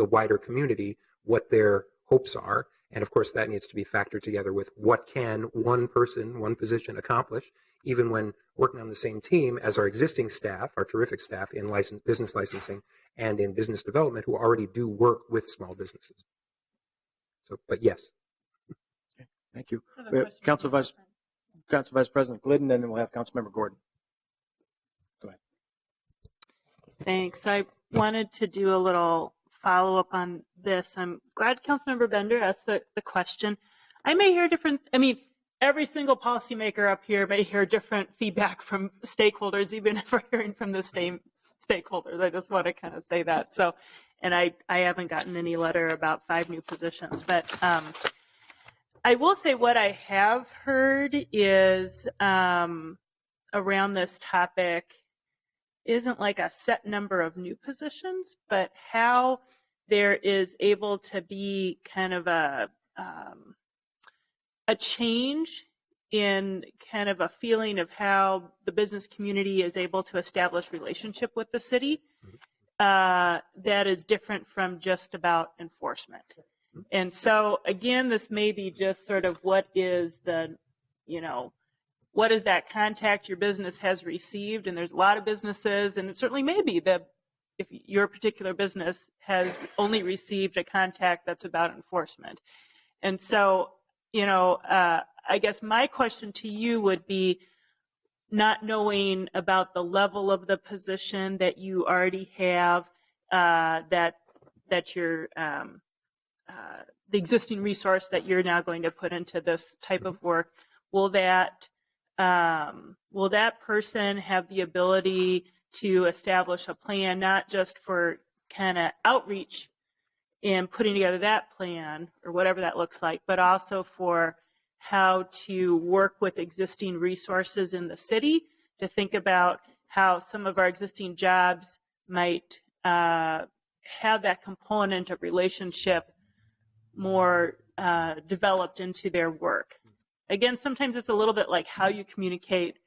wider community what their hopes are. And of course, that needs to be factored together with what can one person, one position accomplish, even when working on the same team as our existing staff, our terrific staff in business licensing and in business development who already do work with small businesses. So, but yes. Thank you. We have Council Vice President Glidden, and then we'll have Councilmember Gordon. Go ahead. Thanks. I wanted to do a little follow-up on this. I'm glad Councilmember Bender asked the question. I may hear different, every single policymaker up here may hear different feedback from stakeholders, even if we're hearing from the same stakeholders. I just want to kind of say that. So, and I haven't gotten any letter about 5 new positions, but I will say what I have heard is around this topic isn't like a set number of new positions, but how there is able to be kind of a change in kind of a feeling of how the business community is able to establish relationship with the city that is different from just about enforcement. And so again, this may be just sort of what is the, what is that contact your business has received? And there's a lot of businesses, and it certainly may be that if your particular business has only received a contact that's about enforcement. And so, I guess my question to you would be, not knowing about the level of the position that you already have, that you're, the existing resource that you're now going to put into this type of work, will that person have the ability to establish a plan, not just for kind of outreach and putting together that plan or whatever that looks like, but also for how to work with existing resources in the city to think about how some of our existing jobs might have that component of relationship more developed into their work. Again, sometimes it's a little bit like how you communicate,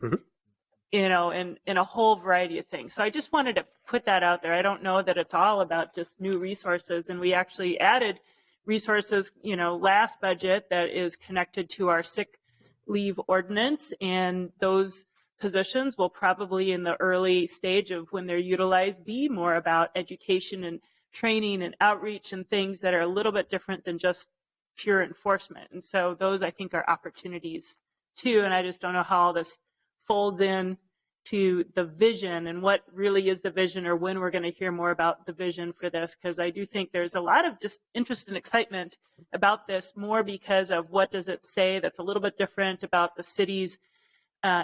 in a whole variety of things. So I just wanted to put that out there. I don't know that it's all about just new resources. And we actually added resources, last budget that is connected to our sick leave ordinance. And those positions will probably in the early stage of when they're utilized be more about education and training and outreach and things that are a little bit different than just pure enforcement. And so those, I think, are opportunities too. And I just don't know how all this folds in to the vision and what really is the vision, or when we're going to hear more about the vision for this. Because I do think there's a lot of just interest and excitement about this, more because of what does it say that's a little bit different about the city's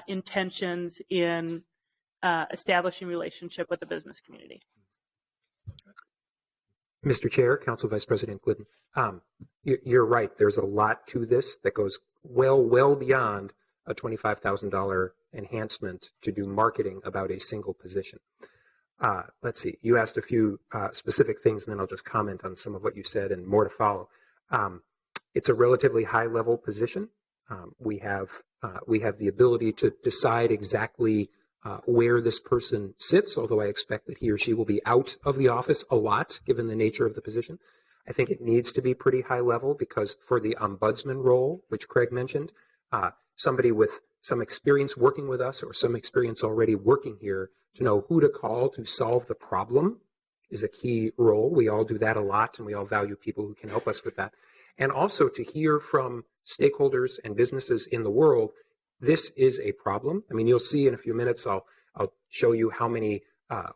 intentions in establishing relationship with the business community. Mr. Chair, Council Vice President Glidden, you're right. There's a lot to this that goes well beyond a $25,000 enhancement to do marketing about a single position. Let's see. You asked a few specific things, and then I'll just comment on some of what you said and more to follow. It's a relatively high-level position. We have the ability to decide exactly where this person sits, although I expect that he or she will be out of the office a lot, given the nature of the position. I think it needs to be pretty high level because for the ombudsman role, which Craig mentioned, somebody with some experience working with us or some experience already working here to know who to call to solve the problem is a key role. We all do that a lot, and we all value people who can help us with that. And also to hear from stakeholders and businesses in the world, this is a problem. I mean, you'll see in a few minutes, I'll show you how many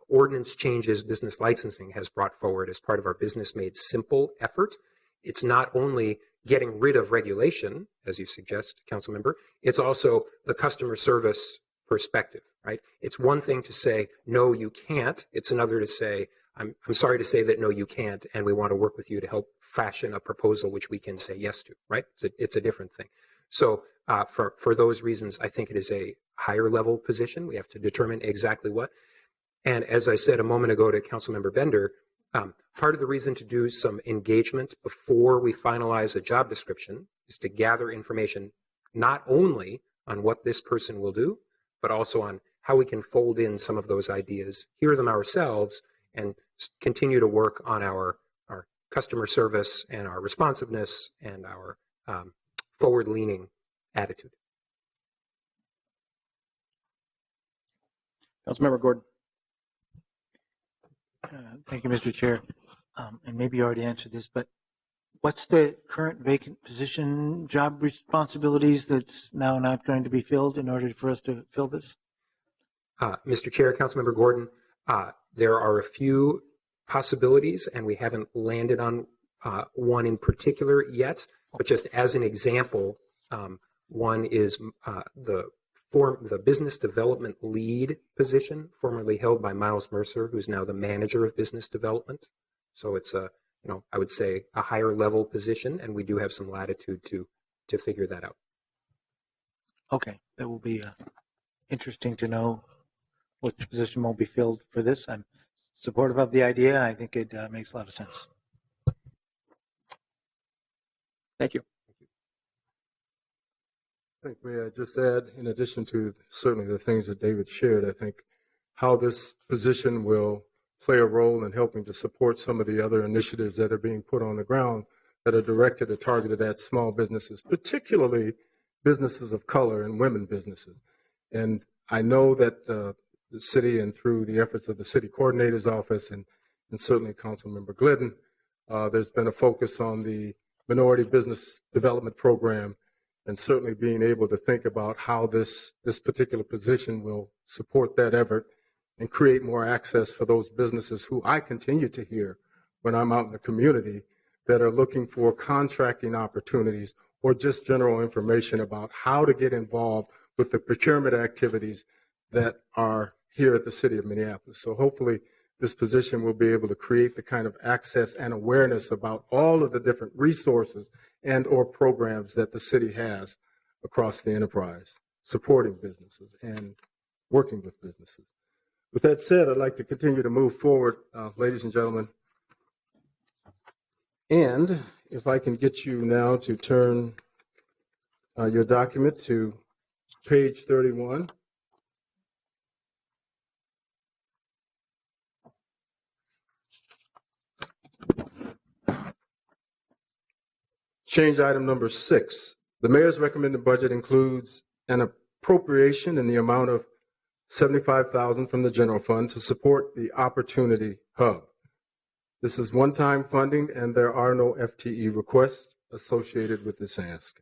ordinance changes business licensing has brought forward as part of our Business Made Simple effort. It's not only getting rid of regulation, as you suggest, Councilmember, it's also the customer service perspective, right? It's one thing to say, no, you can't. It's another to say, I'm sorry to say that no, you can't, and we want to work with you to help fashion a proposal which we can say yes to, right? It's a different thing. So for those reasons, I think it is a higher level position. We have to determine exactly what. And as I said a moment ago to Councilmember Bender, part of the reason to do some engagement before we finalize a job description is to gather information not only on what this person will do, but also on how we can fold in some of those ideas, hear them ourselves, and continue to work on our customer service and our responsiveness and our forward-leaning attitude. Councilmember Gordon. Thank you, Mr. Chair. And maybe you already answered this, but what's the current vacant position, job responsibilities that's now not going to be filled in order for us to fill this? Mr. Chair, Councilmember Gordon, there are a few possibilities, and we haven't landed on one in particular yet. But just as an example, one is the business development lead position, formerly held by Miles Mercer, who's now the manager of business development. So it's I would say a higher level position, and we do have some latitude to figure that out. Okay, that will be interesting to know which position won't be filled for this. I'm supportive of the idea. I think it makes a lot of sense. Thank you. I think, may I just add, in addition to certainly the things that David shared, I think how this position will play a role in helping to support some of the other initiatives that are being put on the ground that are directed or targeted at small businesses, particularly businesses of color and women businesses. And I know that the city, and through the efforts of the city coordinator's office and certainly Councilmember Glidden, there's been a focus on the minority business development program, and certainly being able to think about how this particular position will support that effort and create more access for those businesses who I continue to hear when I'm out in the community that are looking for contracting opportunities or just general information about how to get involved with the procurement activities that are here at the city of Minneapolis. So hopefully this position will be able to create the kind of access and awareness about all of the different resources and or programs that the city has across the enterprise, supporting businesses and working with businesses. With that said, I'd like to continue to move forward, ladies and gentlemen. And if I can get you now to turn your document to page 31. Change item number 6. The mayor's recommended budget includes an appropriation in the amount of $75,000 from the general fund to support the Opportunity Hub. This is one-time funding, and there are no FTE requests associated with this ask.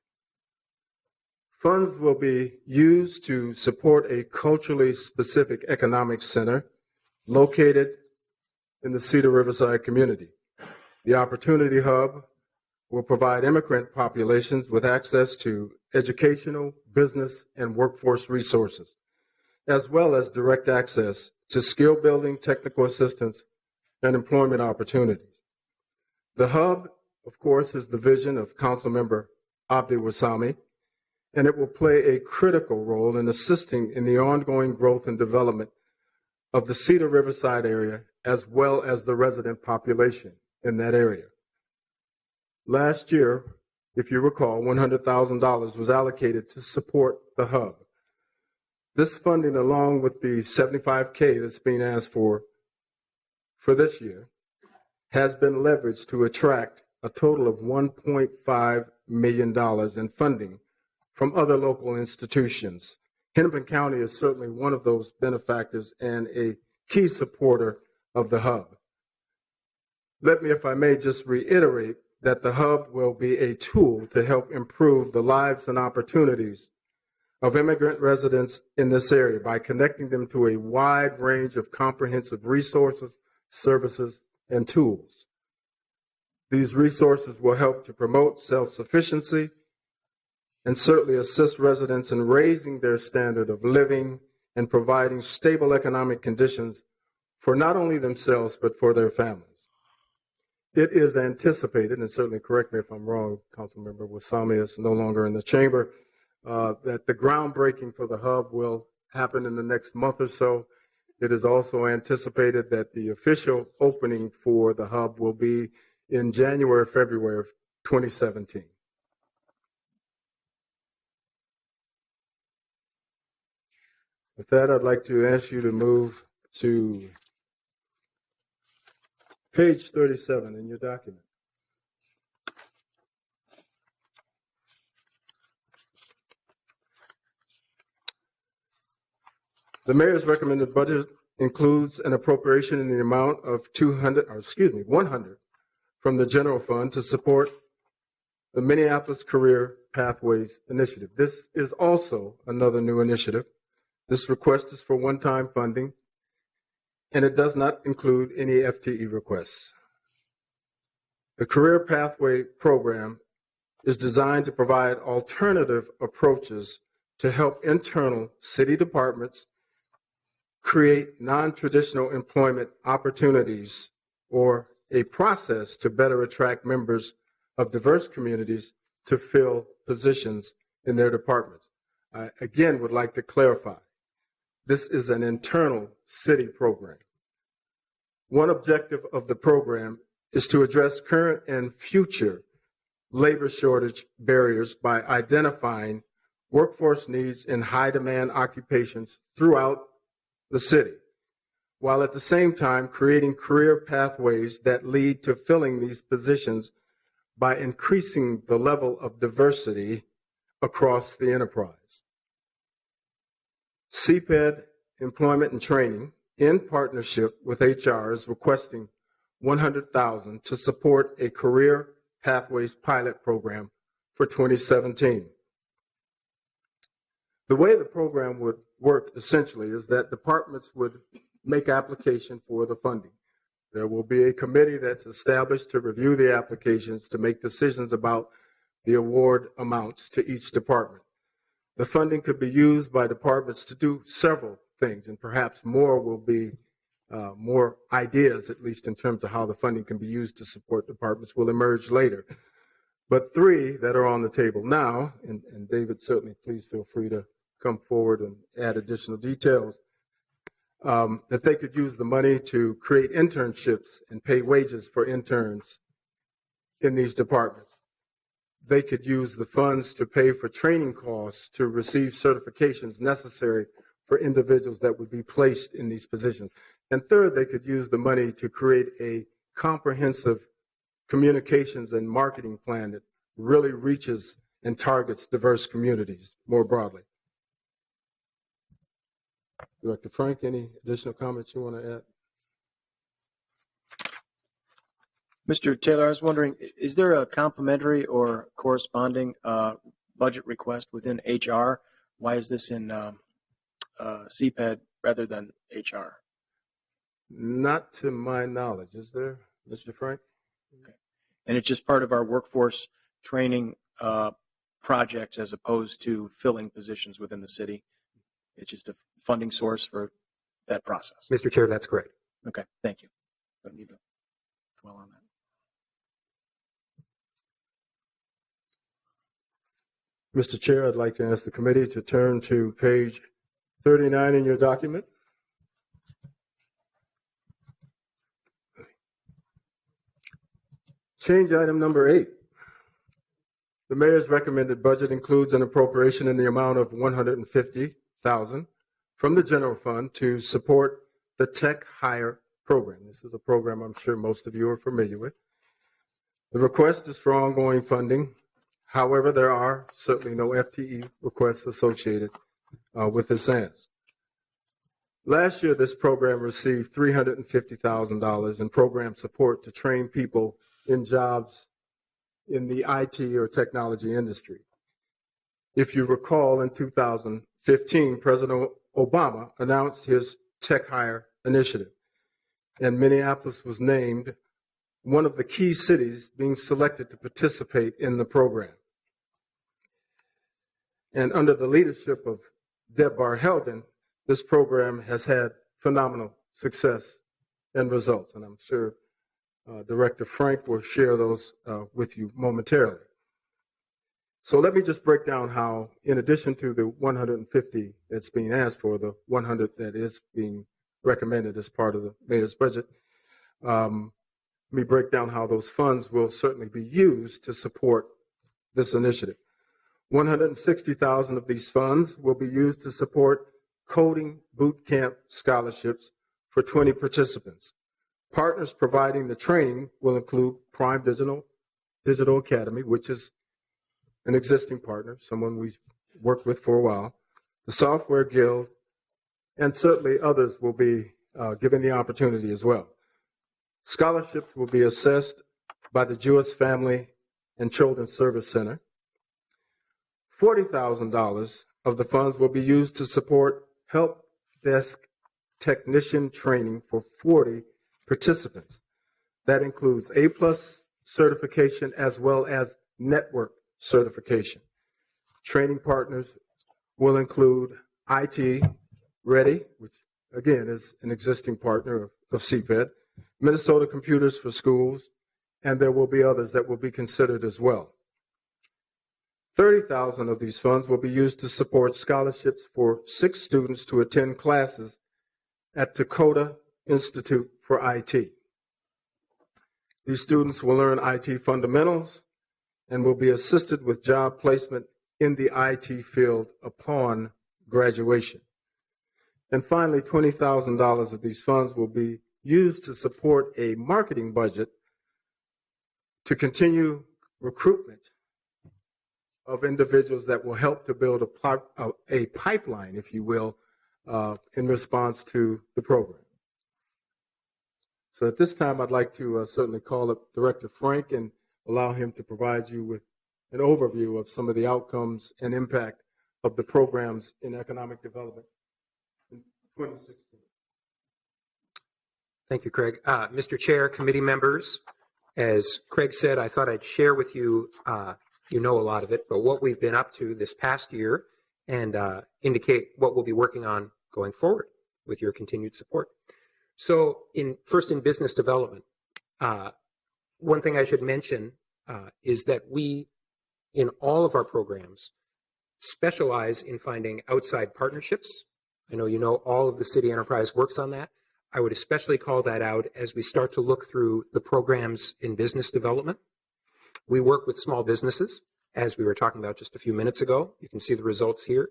Funds will be used to support a culturally specific economic center located in the Cedar Riverside community. The Opportunity Hub will provide immigrant populations with access to educational, business, and workforce resources, as well as direct access to skill building, technical assistance, and employment opportunities. The hub, of course, is the vision of Councilmember Abdi Wasami, and it will play a critical role in assisting in the ongoing growth and development of the Cedar Riverside area, as well as the resident population in that area. Last year, if you recall, $100,000 was allocated to support the hub. This funding, along with the $75K that's being asked for this year, has been leveraged to attract a total of $1.5 million in funding from other local institutions. Hennepin County is certainly one of those benefactors and a key supporter of the hub. Let me, if I may, just reiterate that the hub will be a tool to help improve the lives and opportunities of immigrant residents in this area by connecting them to a wide range of comprehensive resources, services, and tools. These resources will help to promote self-sufficiency and certainly assist residents in raising their standard of living and providing stable economic conditions for not only themselves, but for their families. It is anticipated, and certainly correct me if I'm wrong, Councilmember Wasami is no longer in the chamber, that the groundbreaking for the hub will happen in the next month or so. It is also anticipated that the official opening for the hub will be in January, February of 2017. With that, I'd like to ask you to move to page 37 in your document. The mayor's recommended budget includes an appropriation in the amount of 100 from the general fund to support the Minneapolis Career Pathways Initiative. This is also another new initiative. This request is for one-time funding, and it does not include any FTE requests. The Career Pathway Program is designed to provide alternative approaches to help internal city departments create non-traditional employment opportunities or a process to better attract members of diverse communities to fill positions in their departments. I again would like to clarify, this is an internal city program. One objective of the program is to address current and future labor shortage barriers by identifying workforce needs in high demand occupations throughout the city, while at the same time creating career pathways that lead to filling these positions by increasing the level of diversity across the enterprise. CPED Employment and Training, in partnership with HR, is requesting $100,000 to support a career pathways pilot program for 2017. The way the program would work essentially is that departments would make application for the funding. There will be a committee that's established to review the applications to make decisions about the award amounts to each department. The funding could be used by departments to do several things, and perhaps more will be more ideas, at least in terms of how the funding can be used to support departments, will emerge later. But three that are on the table now, and David, certainly please feel free to come forward and add additional details, that they could use the money to create internships and pay wages for interns in these departments. They could use the funds to pay for training costs to receive certifications necessary for individuals that would be placed in these positions. And third, they could use the money to create a comprehensive communications and marketing plan that really reaches and targets diverse communities more broadly. Director Frank, any additional comments you want to add? Mr. Taylor, I was wondering, is there a complementary or corresponding budget request within HR? Why is this in CPED rather than HR? Not to my knowledge. Is there, Mr. Frank? Okay. And it's just part of our workforce training projects as opposed to filling positions within the city? It's just a funding source for that process? Mr. Chair, that's correct. Okay, thank you. Don't need to dwell on that. Mr. Chair, I'd like to ask the committee to turn to page 39 in your document. Change item number 8. The mayor's recommended budget includes an appropriation in the amount of $150,000 from the general fund to support the Tech Hire program. This is a program I'm sure most of you are familiar with. The request is for ongoing funding. However, there are certainly no FTE requests associated with this ask. Last year, this program received $350,000 in program support to train people in jobs in the IT or technology industry. If you recall, in 2015, President Obama announced his Tech Hire initiative, and Minneapolis was named one of the key cities being selected to participate in the program. And under the leadership of Deb Barhelden, this program has had phenomenal success and results, and I'm sure Director Frank will share those with you momentarily. So let me just break down how, in addition to the 150 that's being asked for, the 100 that is being recommended as part of the mayor's budget, let me break down how those funds will certainly be used to support this initiative. 160,000 of these funds will be used to support coding boot camp scholarships for 20 participants. Partners providing the training will include Prime Digital Academy, which is an existing partner, someone we've worked with for a while, the Software Guild, and certainly others will be given the opportunity as well. Scholarships will be assessed by the Jewish Family and Children's Service Center. $40,000 of the funds will be used to support help desk technician training for 40 participants. That includes A+ certification as well as network certification. Training partners will include IT Ready, which again is an existing partner of CPED, Minnesota Computers for Schools, and there will be others that will be considered as well. 30,000 of these funds will be used to support scholarships for 6 students to attend classes at Dakota Institute for IT. These students will learn IT fundamentals and will be assisted with job placement in the IT field upon graduation. And finally, $20,000 of these funds will be used to support a marketing budget to continue recruitment of individuals that will help to build a pipeline, if you will, in response to the program. So at this time, I'd like to certainly call up Director Frank and allow him to provide you with an overview of some of the outcomes and impact of the programs in economic development in 2016. Thank you, Craig. Mr. Chair, committee members, as Craig said, I thought I'd share with you, you know a lot of it, but what we've been up to this past year and indicate what we'll be working on going forward with your continued support. So first in business development, one thing I should mention is that we, in all of our programs, specialize in finding outside partnerships. I know you know all of the city enterprise works on that. I would especially call that out as we start to look through the programs in business development. We work with small businesses, as we were talking about just a few minutes ago. You can see the results here.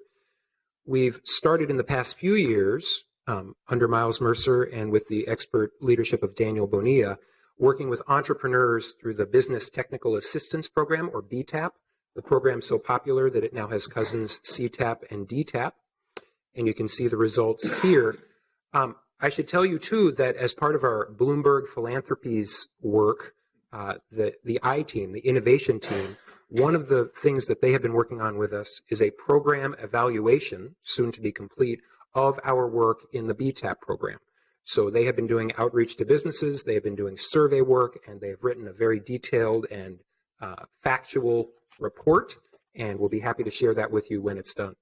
We've started in the past few years under Miles Mercer and with the expert leadership of Daniel Bonilla, working with entrepreneurs through the Business Technical Assistance Program, or BTAP. The program's so popular that it now has cousins CTAP and DTAP. And you can see the results here. I should tell you, too, that as part of our Bloomberg Philanthropies work, the I team, the innovation team, one of the things that they have been working on with us is a program evaluation, soon to be complete, of our work in the BTAP program. So they have been doing outreach to businesses, they have been doing survey work, and they have written a very detailed and factual report, and we'll be happy to share that with you when it's done.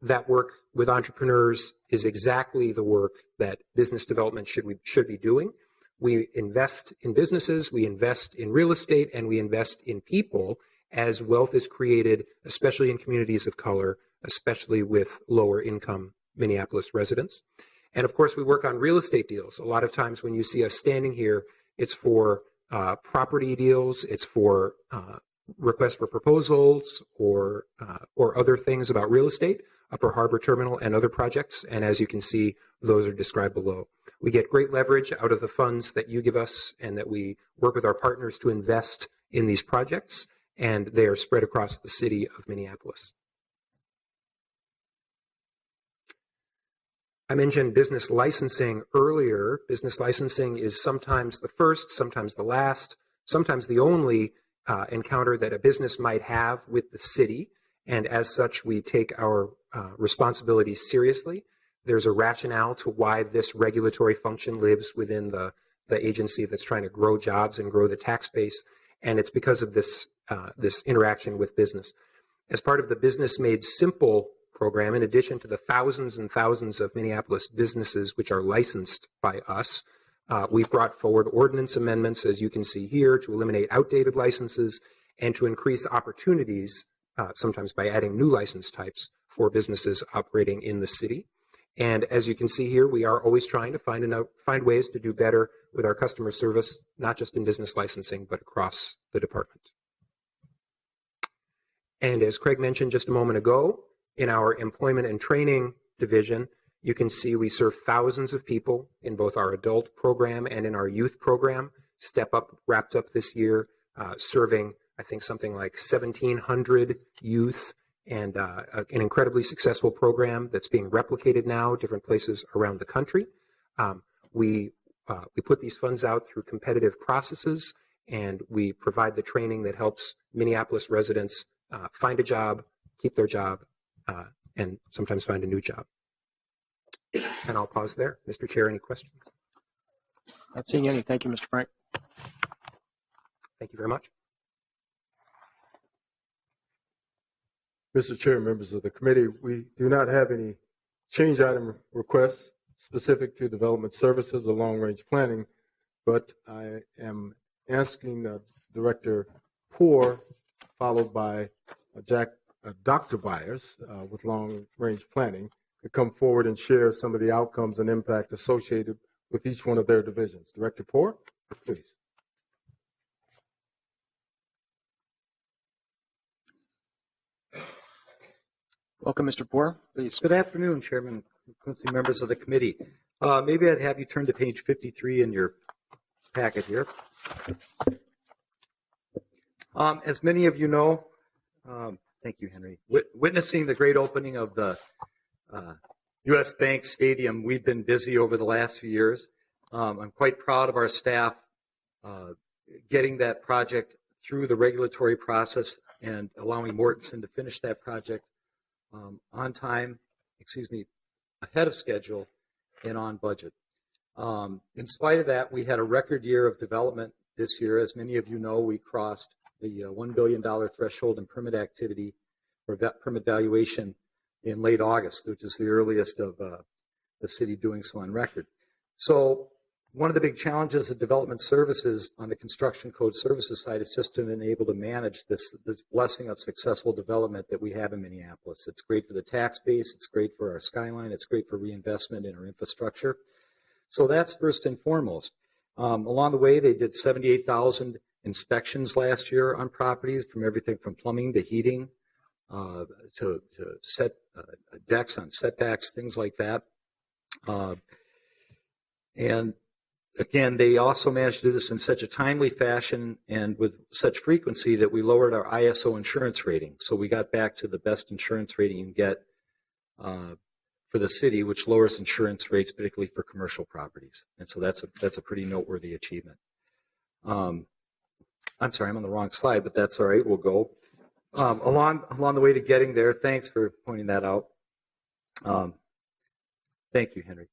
That work with entrepreneurs is exactly the work that business development should be doing. We invest in businesses, we invest in real estate, and we invest in people as wealth is created, especially in communities of color, especially with lower income Minneapolis residents. And of course, we work on real estate deals. A lot of times when you see us standing here, it's for property deals, it's for requests for proposals or other things about real estate, Upper Harbor Terminal and other projects. And as you can see, those are described below. We get great leverage out of the funds that you give us and that we work with our partners to invest in these projects, and they are spread across the city of Minneapolis. I mentioned business licensing earlier. Business licensing is sometimes the first, sometimes the last, sometimes the only encounter that a business might have with the city. And as such, we take our responsibilities seriously. There's a rationale to why this regulatory function lives within the agency that's trying to grow jobs and grow the tax base. And it's because of this interaction with business. As part of the Business Made Simple program, in addition to the thousands and thousands of Minneapolis businesses which are licensed by us, we've brought forward ordinance amendments, as you can see here, to eliminate outdated licenses and to increase opportunities, sometimes by adding new license types for businesses operating in the city. And as you can see here, we are always trying to find ways to do better with our customer service, not just in business licensing, but across the department. And as Craig mentioned just a moment ago, in our employment and training division, you can see we serve thousands of people in both our adult program and in our youth program. Step Up wrapped up this year, serving, I think, something like 1,700 youth, and an incredibly successful program that's being replicated now different places around the country. We put these funds out through competitive processes, and we provide the training that helps Minneapolis residents find a job, keep their job, and sometimes find a new job. And I'll pause there. Mr. Chair, any questions? Not seeing any. Thank you, Mr. Frank. Thank you very much. Mr. Chair, members of the committee, we do not have any change item requests specific to development services or long-range planning, but I am asking Director Poor, followed by Dr. Byers with long-range planning, to come forward and share some of the outcomes and impact associated with each one of their divisions. Director Poor, please. Welcome, Mr. Poor. Please. Good afternoon, Chairman Quincy, members of the committee. Maybe I'd have you turn to page 53 in your packet here. As many of you know, thank you, Henry, witnessing the great opening of the U.S. Bank Stadium, we've been busy over the last few years. I'm quite proud of our staff getting that project through the regulatory process and allowing Mortenson to finish that project on time, ahead of schedule and on budget. In spite of that, we had a record year of development this year. As many of you know, we crossed the $1 billion threshold in permit activity or permit valuation in late August, which is the earliest of the city doing so on record. So one of the big challenges of development services on the construction code services side is just to be able to manage this blessing of successful development that we have in Minneapolis. It's great for the tax base, it's great for our skyline, it's great for reinvestment in our infrastructure. So that's first and foremost. Along the way, they did 78,000 inspections last year on properties, from everything from plumbing to heating to set decks on setbacks, things like that. And again, they also managed to do this in such a timely fashion and with such frequency that we lowered our ISO insurance rating. So we got back to the best insurance rating you can get for the city, which lowers insurance rates, particularly for commercial properties. And so that's a pretty noteworthy achievement. I'm sorry, I'm on the wrong slide, but that's all right. We'll go along the way to getting there. Thanks for pointing that out. Thank you, Henry.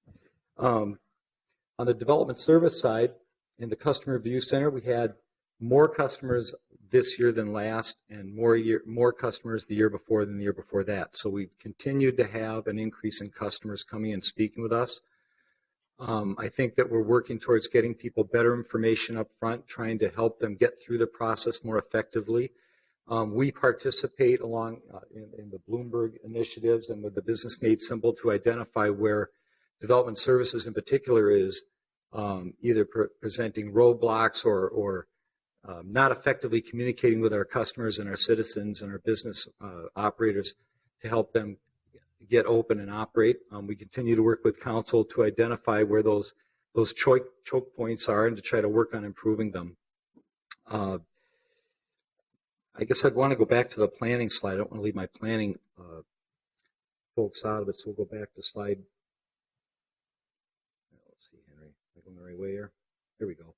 On the development service side, in the Customer Review Center, we had more customers this year than last, and more customers the year before than the year before that. So we've continued to have an increase in customers coming and speaking with us. I think that we're working towards getting people better information up front, trying to help them get through the process more effectively. We participate along in the Bloomberg initiatives and with the Business Made Simple to identify where development services in particular is either presenting roadblocks or not effectively communicating with our customers and our citizens and our business operators to help them get open and operate. We continue to work with council to identify where those choke points are and to try to work on improving them. I guess I'd want to go back to the planning slide. I don't want to leave my planning folks out of it, so we'll go back to slide. Let's see, Henry, am I going the right way here? Here we go.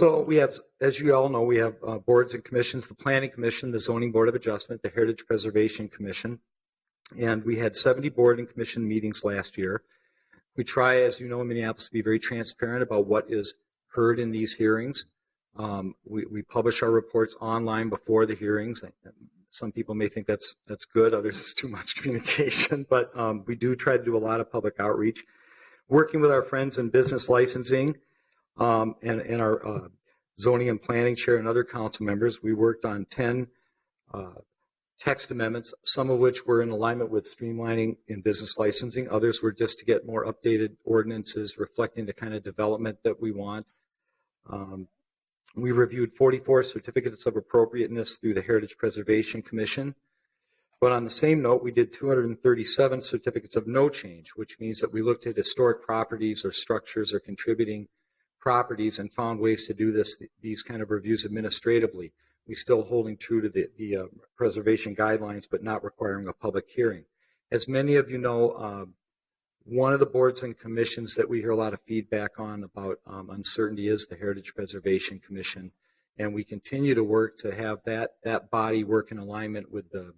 So we have, as you all know, we have boards and commissions, the Planning Commission, the Zoning Board of Adjustment, the Heritage Preservation Commission, and we had 70 board and commission meetings last year. We try, as you know, in Minneapolis, to be very transparent about what is heard in these hearings. We publish our reports online before the hearings. Some people may think that's good, others it's too much communication, but we do try to do a lot of public outreach. Working with our friends in business licensing and our zoning and planning chair and other council members, we worked on 10 text amendments, some of which were in alignment with streamlining in business licensing. Others were just to get more updated ordinances reflecting the kind of development that we want. We reviewed 44 certificates of appropriateness through the Heritage Preservation Commission. But on the same note, we did 237 certificates of no change, which means that we looked at historic properties or structures or contributing properties and found ways to do these kind of reviews administratively. We still holding true to the preservation guidelines, but not requiring a public hearing. As many of you know, one of the boards and commissions that we hear a lot of feedback on about uncertainty is the Heritage Preservation Commission, and we continue to work to have that body work in alignment with the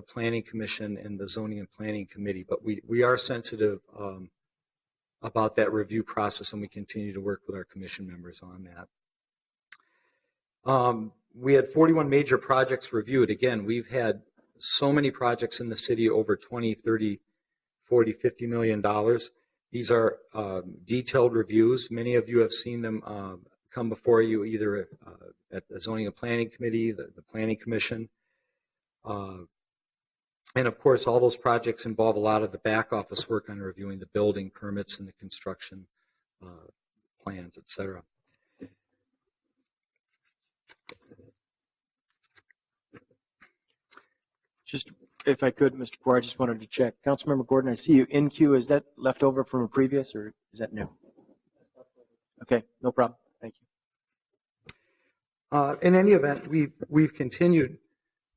Planning Commission and the Zoning and Planning Committee. But we are sensitive about that review process, and we continue to work with our commission members on that. We had 41 major projects reviewed. Again, we've had so many projects in the city over 20, 30, 40, $50 million. These are detailed reviews. Many of you have seen them come before you either at the Zoning and Planning Committee, the Planning Commission. And of course, all those projects involve a lot of the back office work on reviewing the building permits and the construction plans, et cetera. Just if I could, Mr. Poor, I just wanted to check. Councilmember Gordon, I see you in queue. Is that left over from a previous, or is that new? Okay, no problem. Thank you. In any event, we've continued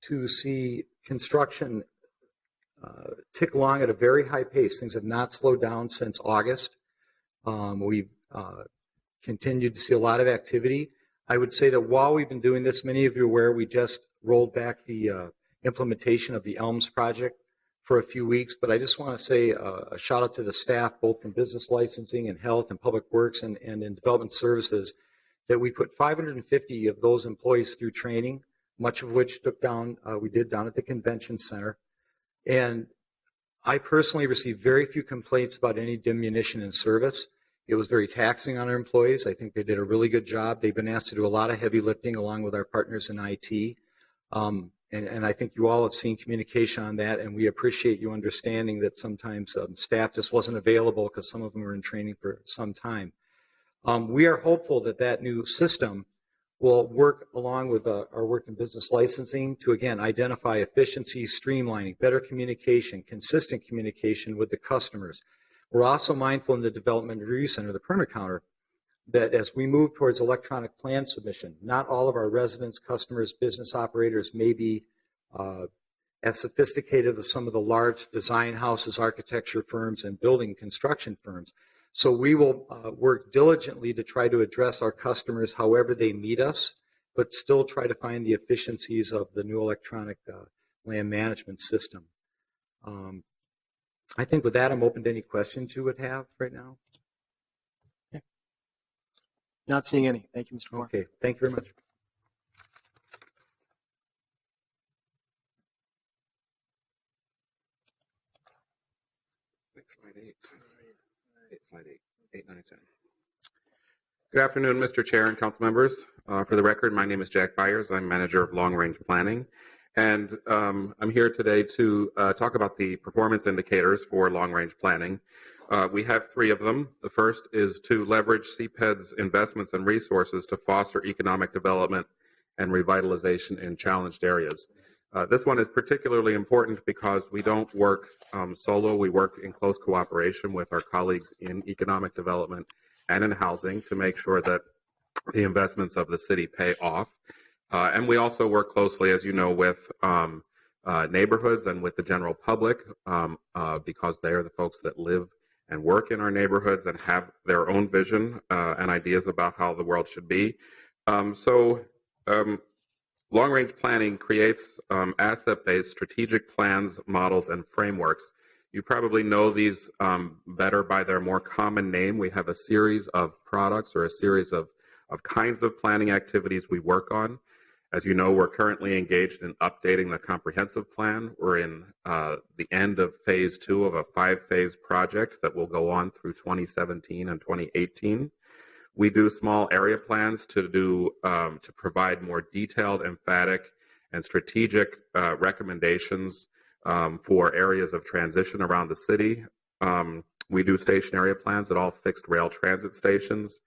to see construction tick along at a very high pace. Things have not slowed down since August. We've continued to see a lot of activity. I would say that while we've been doing this, many of you are aware we just rolled back the implementation of the ELMS project for a few weeks, but I just want to say a shout out to the staff, both from business licensing and health and public works and in development services, that we put 550 of those employees through training, much of which we did down at the convention center. And I personally received very few complaints about any diminution in service. It was very taxing on our employees. I think they did a really good job. They've been asked to do a lot of heavy lifting along with our partners in IT. And I think you all have seen communication on that, and we appreciate you understanding that sometimes staff just wasn't available because some of them were in training for some time. We are hopeful that that new system will work along with our work in business licensing to, again, identify efficiencies, streamlining, better communication, consistent communication with the customers. We're also mindful in the Development Review Center, the permit counter, that as we move towards electronic plan submission, not all of our residents, customers, business operators may be as sophisticated as some of the large design houses, architecture firms, and building construction firms. So we will work diligently to try to address our customers however they meet us, but still try to find the efficiencies of the new electronic land management system. I think with that, I'm open to any questions you would have right now. Not seeing any. Thank you, Mr. Moore. Okay, thank you very much. Slide 8, 9, 10. Good afternoon, Mr. Chair and council members. For the record, my name is Jack Byers. I'm manager of long range planning. And I'm here today to talk about the performance indicators for long range planning. We have 3 of them. The first is to leverage CPED's investments and resources to foster economic development and revitalization in challenged areas. This one is particularly important because we don't work solo. We work in close cooperation with our colleagues in economic development and in housing to make sure that the investments of the city pay off. And we also work closely, as you know, with neighborhoods and with the general public because they are the folks that live and work in our neighborhoods and have their own vision and ideas about how the world should be. Long-range planning creates asset-based strategic plans, models, and frameworks. You probably know these better by their more common name. We have a series of products or a series of kinds of planning activities we work on. As you know, we're currently engaged in updating the comprehensive plan. We're in the end of phase 2 of a 5-phase project that will go on through 2017 and 2018. We do small area plans to provide more detailed, emphatic, and strategic recommendations for areas of transition around the city. We do station area plans at all fixed rail transit stations,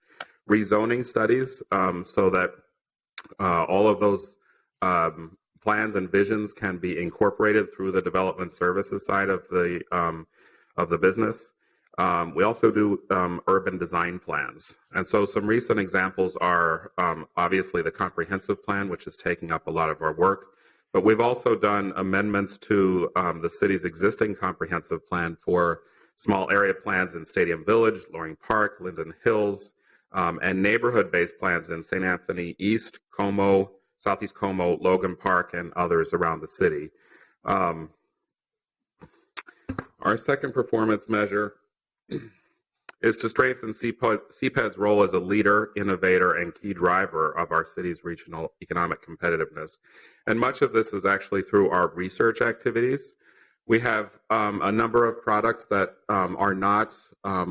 rezoning studies so that all of those plans and visions can be incorporated through the development services side of the business. We also do urban design plans. And so some recent examples are obviously the comprehensive plan, which is taking up a lot of our work. But we've also done amendments to the city's existing comprehensive plan for small area plans in Stadium Village, Loring Park, Linden Hills, and neighborhood-based plans in St. Anthony East, Como, Southeast Como, Logan Park, and others around the city. Our second performance measure is to strengthen CPED's role as a leader, innovator, and key driver of our city's regional economic competitiveness. And much of this is actually through our research activities. We have a number of products that are not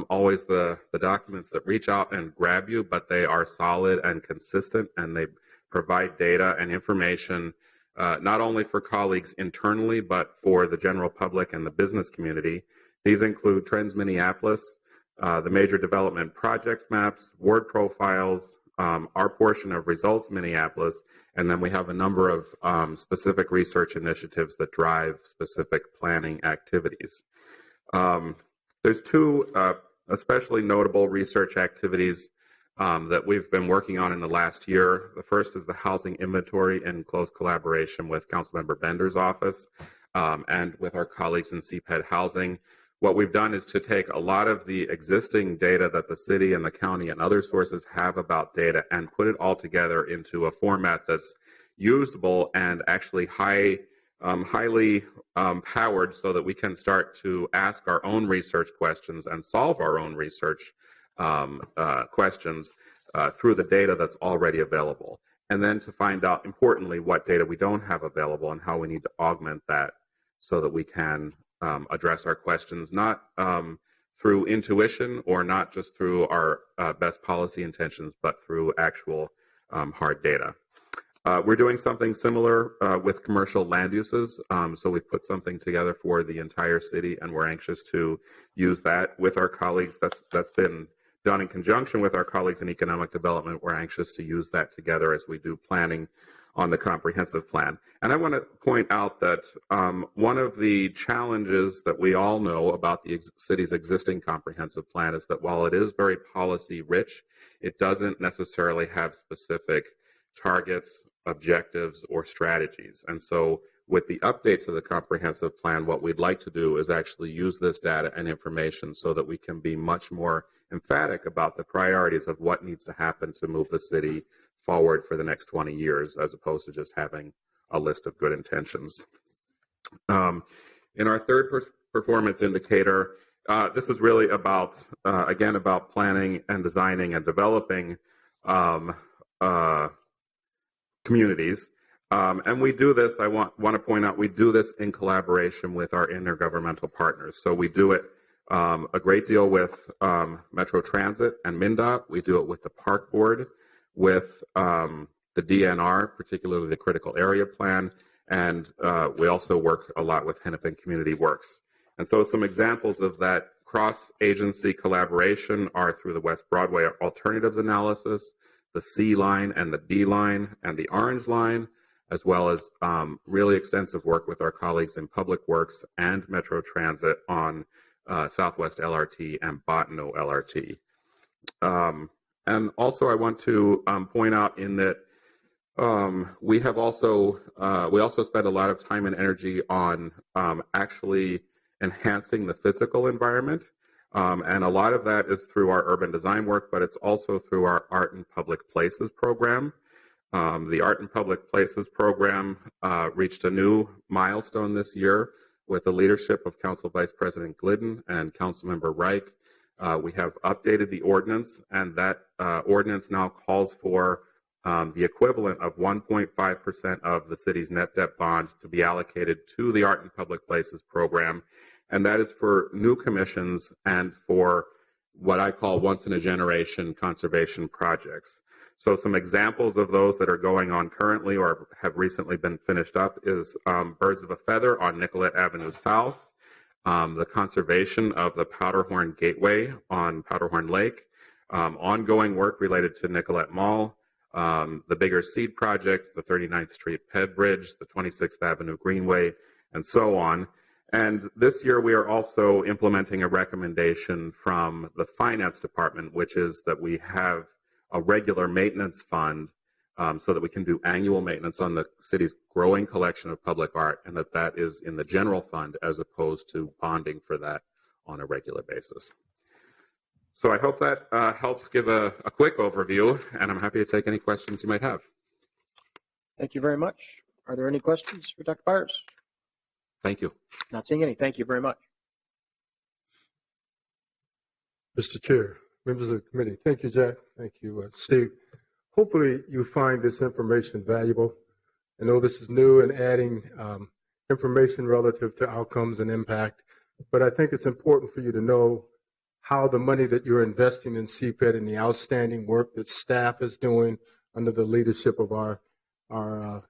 always the documents that reach out and grab you, but they are solid and consistent, and they provide data and information not only for colleagues internally, but for the general public and the business community. These include Trends Minneapolis, the major development projects maps, ward profiles, our portion of Results Minneapolis, and then we have a number of specific research initiatives that drive specific planning activities. There's two especially notable research activities that we've been working on in the last year. The first is the housing inventory in close collaboration with Councilmember Bender's office and with our colleagues in CPED Housing. What we've done is to take a lot of the existing data that the city and the county and other sources have about data and put it all together into a format that's usable and actually highly powered so that we can start to ask our own research questions and solve our own research questions through the data that's already available. And then to find out, importantly, what data we don't have available and how we need to augment that so that we can address our questions, not through intuition or not just through our best policy intentions, but through actual hard data. We're doing something similar with commercial land uses. So we've put something together for the entire city, and we're anxious to use that with our colleagues. That's been done in conjunction with our colleagues in economic development. We're anxious to use that together as we do planning on the comprehensive plan. And I want to point out that one of the challenges that we all know about the city's existing comprehensive plan is that while it is very policy rich, it doesn't necessarily have specific targets, objectives, or strategies. And so with the updates of the comprehensive plan, what we'd like to do is actually use this data and information so that we can be much more emphatic about the priorities of what needs to happen to move the city forward for the next 20 years, as opposed to just having a list of good intentions. In our third performance indicator, this is really about, again, about planning and designing and developing communities. And we do this, I want to point out, we do this in collaboration with our intergovernmental partners. So we do it a great deal with Metro Transit and MnDOT. We do it with the Park Board, with the DNR, particularly the Critical Area Plan, and we also work a lot with Hennepin Community Works. And so some examples of that cross-agency collaboration are through the West Broadway Alternatives Analysis, the C line and the D line and the Orange line, as well as really extensive work with our colleagues in Public Works and Metro Transit on Southwest LRT and Bottineau LRT. And also I want to point out in that we also spend a lot of time and energy on actually enhancing the physical environment. And a lot of that is through our urban design work, but it's also through our Art in Public Places program. The Art in Public Places program reached a new milestone this year with the leadership of Council Vice President Glidden and Councilmember Reich. We have updated the ordinance, and that ordinance now calls for the equivalent of 1.5% of the city's net debt bond to be allocated to the Art in Public Places program. And that is for new commissions and for what I call once-in-a-generation conservation projects. So some examples of those that are going on currently or have recently been finished up is Birds of a Feather on Nicollet Avenue South, the conservation of the Powderhorn Gateway on Powderhorn Lake, ongoing work related to Nicollet Mall, the Bigger Seed Project, the 39th Street Ped Bridge, the 26th Avenue Greenway, and so on. And this year we are also implementing a recommendation from the Finance Department, which is that we have a regular maintenance fund so that we can do annual maintenance on the city's growing collection of public art, and that is in the general fund as opposed to bonding for that on a regular basis. So I hope that helps give a quick overview, and I'm happy to take any questions you might have. Thank you very much. Are there any questions for Dr. Byers? Thank you. Not seeing any. Thank you very much. Mr. Chair, members of the committee, thank you, Jack. Thank you, Steve. Hopefully you find this information valuable. I know this is new and adding information relative to outcomes and impact, but I think it's important for you to know how the money that you're investing in CPED and the outstanding work that staff is doing under the leadership of our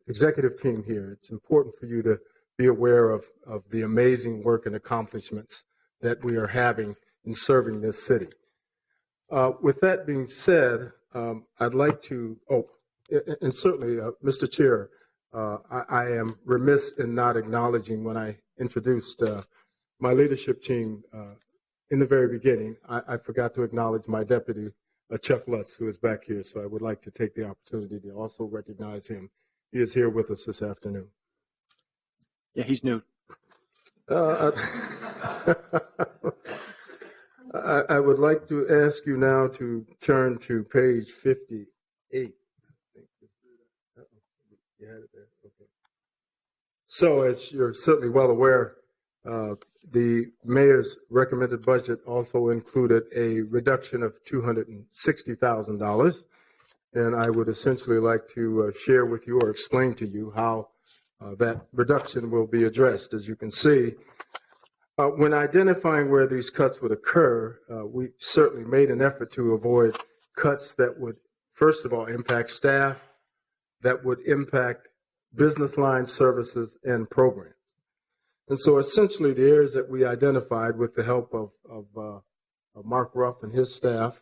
executive team here. It's important for you to be aware of the amazing work and accomplishments that we are having in serving this city. With that being said, I'd like to, and certainly, Mr. Chair, I am remiss in not acknowledging when I introduced my leadership team in the very beginning, I forgot to acknowledge my deputy, Chuck Lutz, who is back here. So I would like to take the opportunity to also recognize him. He is here with us this afternoon. Yeah, he's new. I would like to ask you now to turn to page 58. I think. You had it there. Okay. So, as you're certainly well aware, the mayor's recommended budget also included a reduction of $260,000. And I would essentially like to share with you or explain to you how that reduction will be addressed. As you can see, when identifying where these cuts would occur, we certainly made an effort to avoid cuts that would, first of all, impact staff, that would impact business line services and programs. And so essentially the areas that we identified with the help of Mark Ruff and his staff,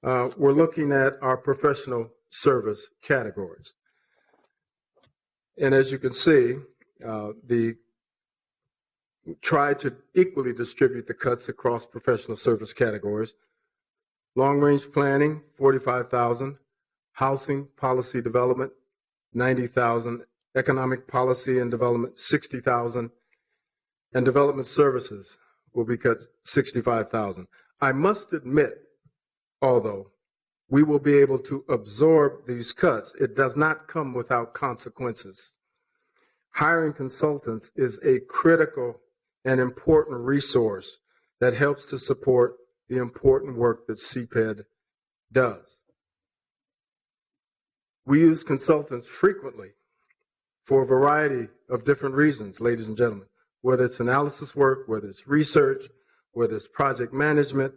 we're looking at our professional service categories. And as you can see, try to equally distribute the cuts across professional service categories. Long-range planning, $45,000. Housing policy development, $90,000. Economic policy and development, $60,000. And development services will be cut $65,000. I must admit, although we will be able to absorb these cuts, it does not come without consequences. Hiring consultants is a critical and important resource that helps to support the important work that CPED does. We use consultants frequently for a variety of different reasons, ladies and gentlemen, whether it's analysis work, whether it's research, whether it's project management,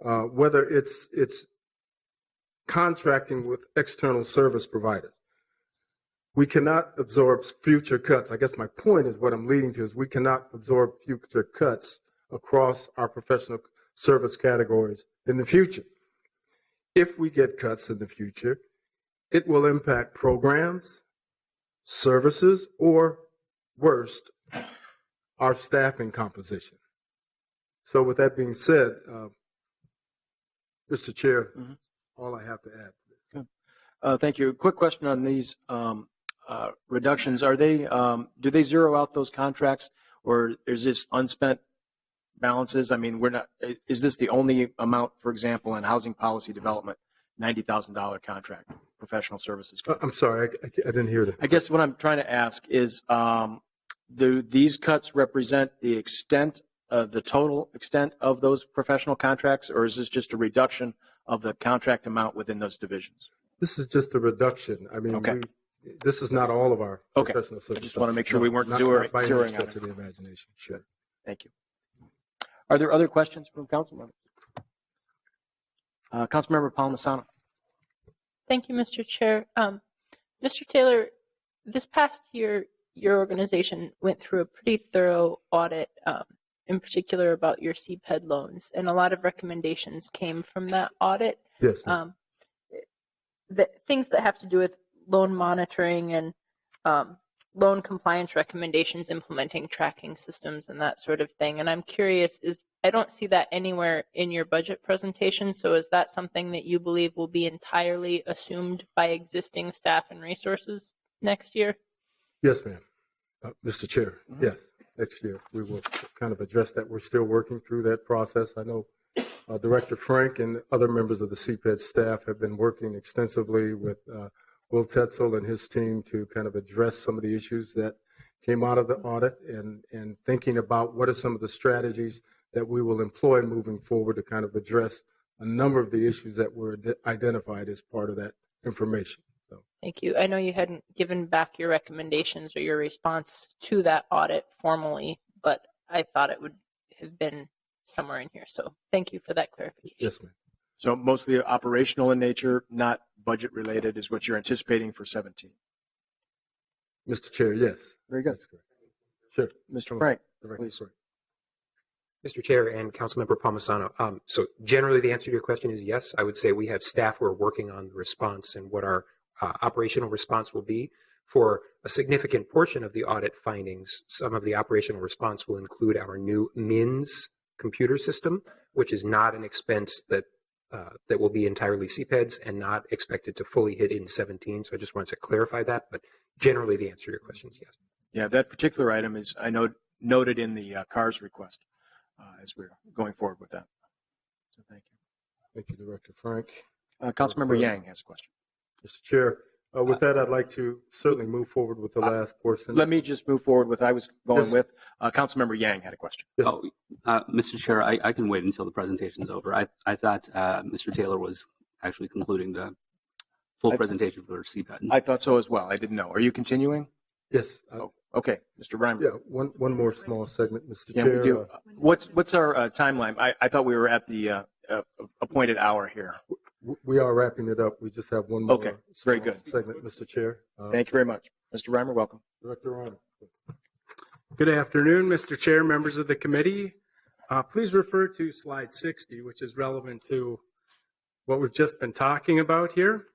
whether it's contracting with external service providers. We cannot absorb future cuts. I guess my point is what I'm leading to is we cannot absorb future cuts across our professional service categories in the future. If we get cuts in the future, it will impact programs, services, or worst, our staffing composition. So with that being said, Mr. Chair, all I have to add to this. Thank you. Quick question on these reductions. Are they, do they zero out those contracts, or is this unspent balances? I mean, is this the only amount, for example, in housing policy development, $90,000 contract, professional services? I'm sorry, I didn't hear that. I guess what I'm trying to ask is, do these cuts represent the total extent of those professional contracts, or is this just a reduction of the contract amount within those divisions? This is just a reduction. I mean, Okay. this is not all of our Okay. professional I services. just want to make sure we weren't Not zeroing by any on stretch it. of the imagination. Sure. Thank you. Are there other questions from council members? Councilmember Palmisano. Thank you, Mr. Chair. Mr. Taylor, this past year, your organization went through a pretty thorough audit, in particular about your CPED loans, and a lot of recommendations came from that audit. Yes, ma'am. The things that have to do with loan monitoring and loan compliance recommendations, implementing tracking systems and that sort of thing. And I'm curious, I don't see that anywhere in your budget presentation. So is that something that you believe will be entirely assumed by existing staff and resources next year? Yes, ma'am. Mr. Chair, yes, next year we will kind of address that. We're still working through that process. I know Director Frank and other members of the CPED staff have been working extensively with Will Tetzel and his team to kind of address some of the issues that came out of the audit and thinking about what are some of the strategies that we will employ moving forward to kind of address a number of the issues that were identified as part of that information. So, Thank you. I know you hadn't given back your recommendations or your response to that audit formally, but I thought it would have been somewhere in here. So thank you for that clarification. yes, ma'am. So mostly operational in nature, not budget related, is what you're anticipating for 17. Mr. Chair, yes. Very good. That's correct. Sure. Mr. Frank, Director please. Frank. Mr. Chair and Councilmember Palmisano, so generally the answer to your question is yes. I would say we have staff who are working on the response and what our operational response will be. For a significant portion of the audit findings, some of the operational response will include our new MINS computer system, which is not an expense that will be entirely CPEDS and not expected to fully hit in 17. So I just wanted to clarify that, but generally the answer to your question is yes. Yeah, that particular item is, I know, noted in the CARS request as we're going forward with that. So thank you. Thank you, Director Frank. Councilmember Yang has a question. Mr. Chair, with that, I'd like to certainly move forward with the last portion. Let me just move forward with I was going Yes. with. Councilmember Yang had a question. Yes. Mr. Chair, I can wait until the presentation's over. I thought Mr. Taylor was actually concluding the full presentation for CPED. I thought so as well. I didn't know. Are you continuing? Yes. Oh, okay. Mr. Reimer. Yeah, one more small segment, Mr. Yeah, Chair. we do. What's our timeline? I thought we were at the appointed hour here. We are wrapping it up. We just have one more Okay, very small good. segment, Mr. Chair. Thank you very much. Mr. Reimer, welcome. Director Ryan. Good afternoon, Mr. Chair, members of the committee. Please refer to slide 60, which is relevant to what we've just been talking about here.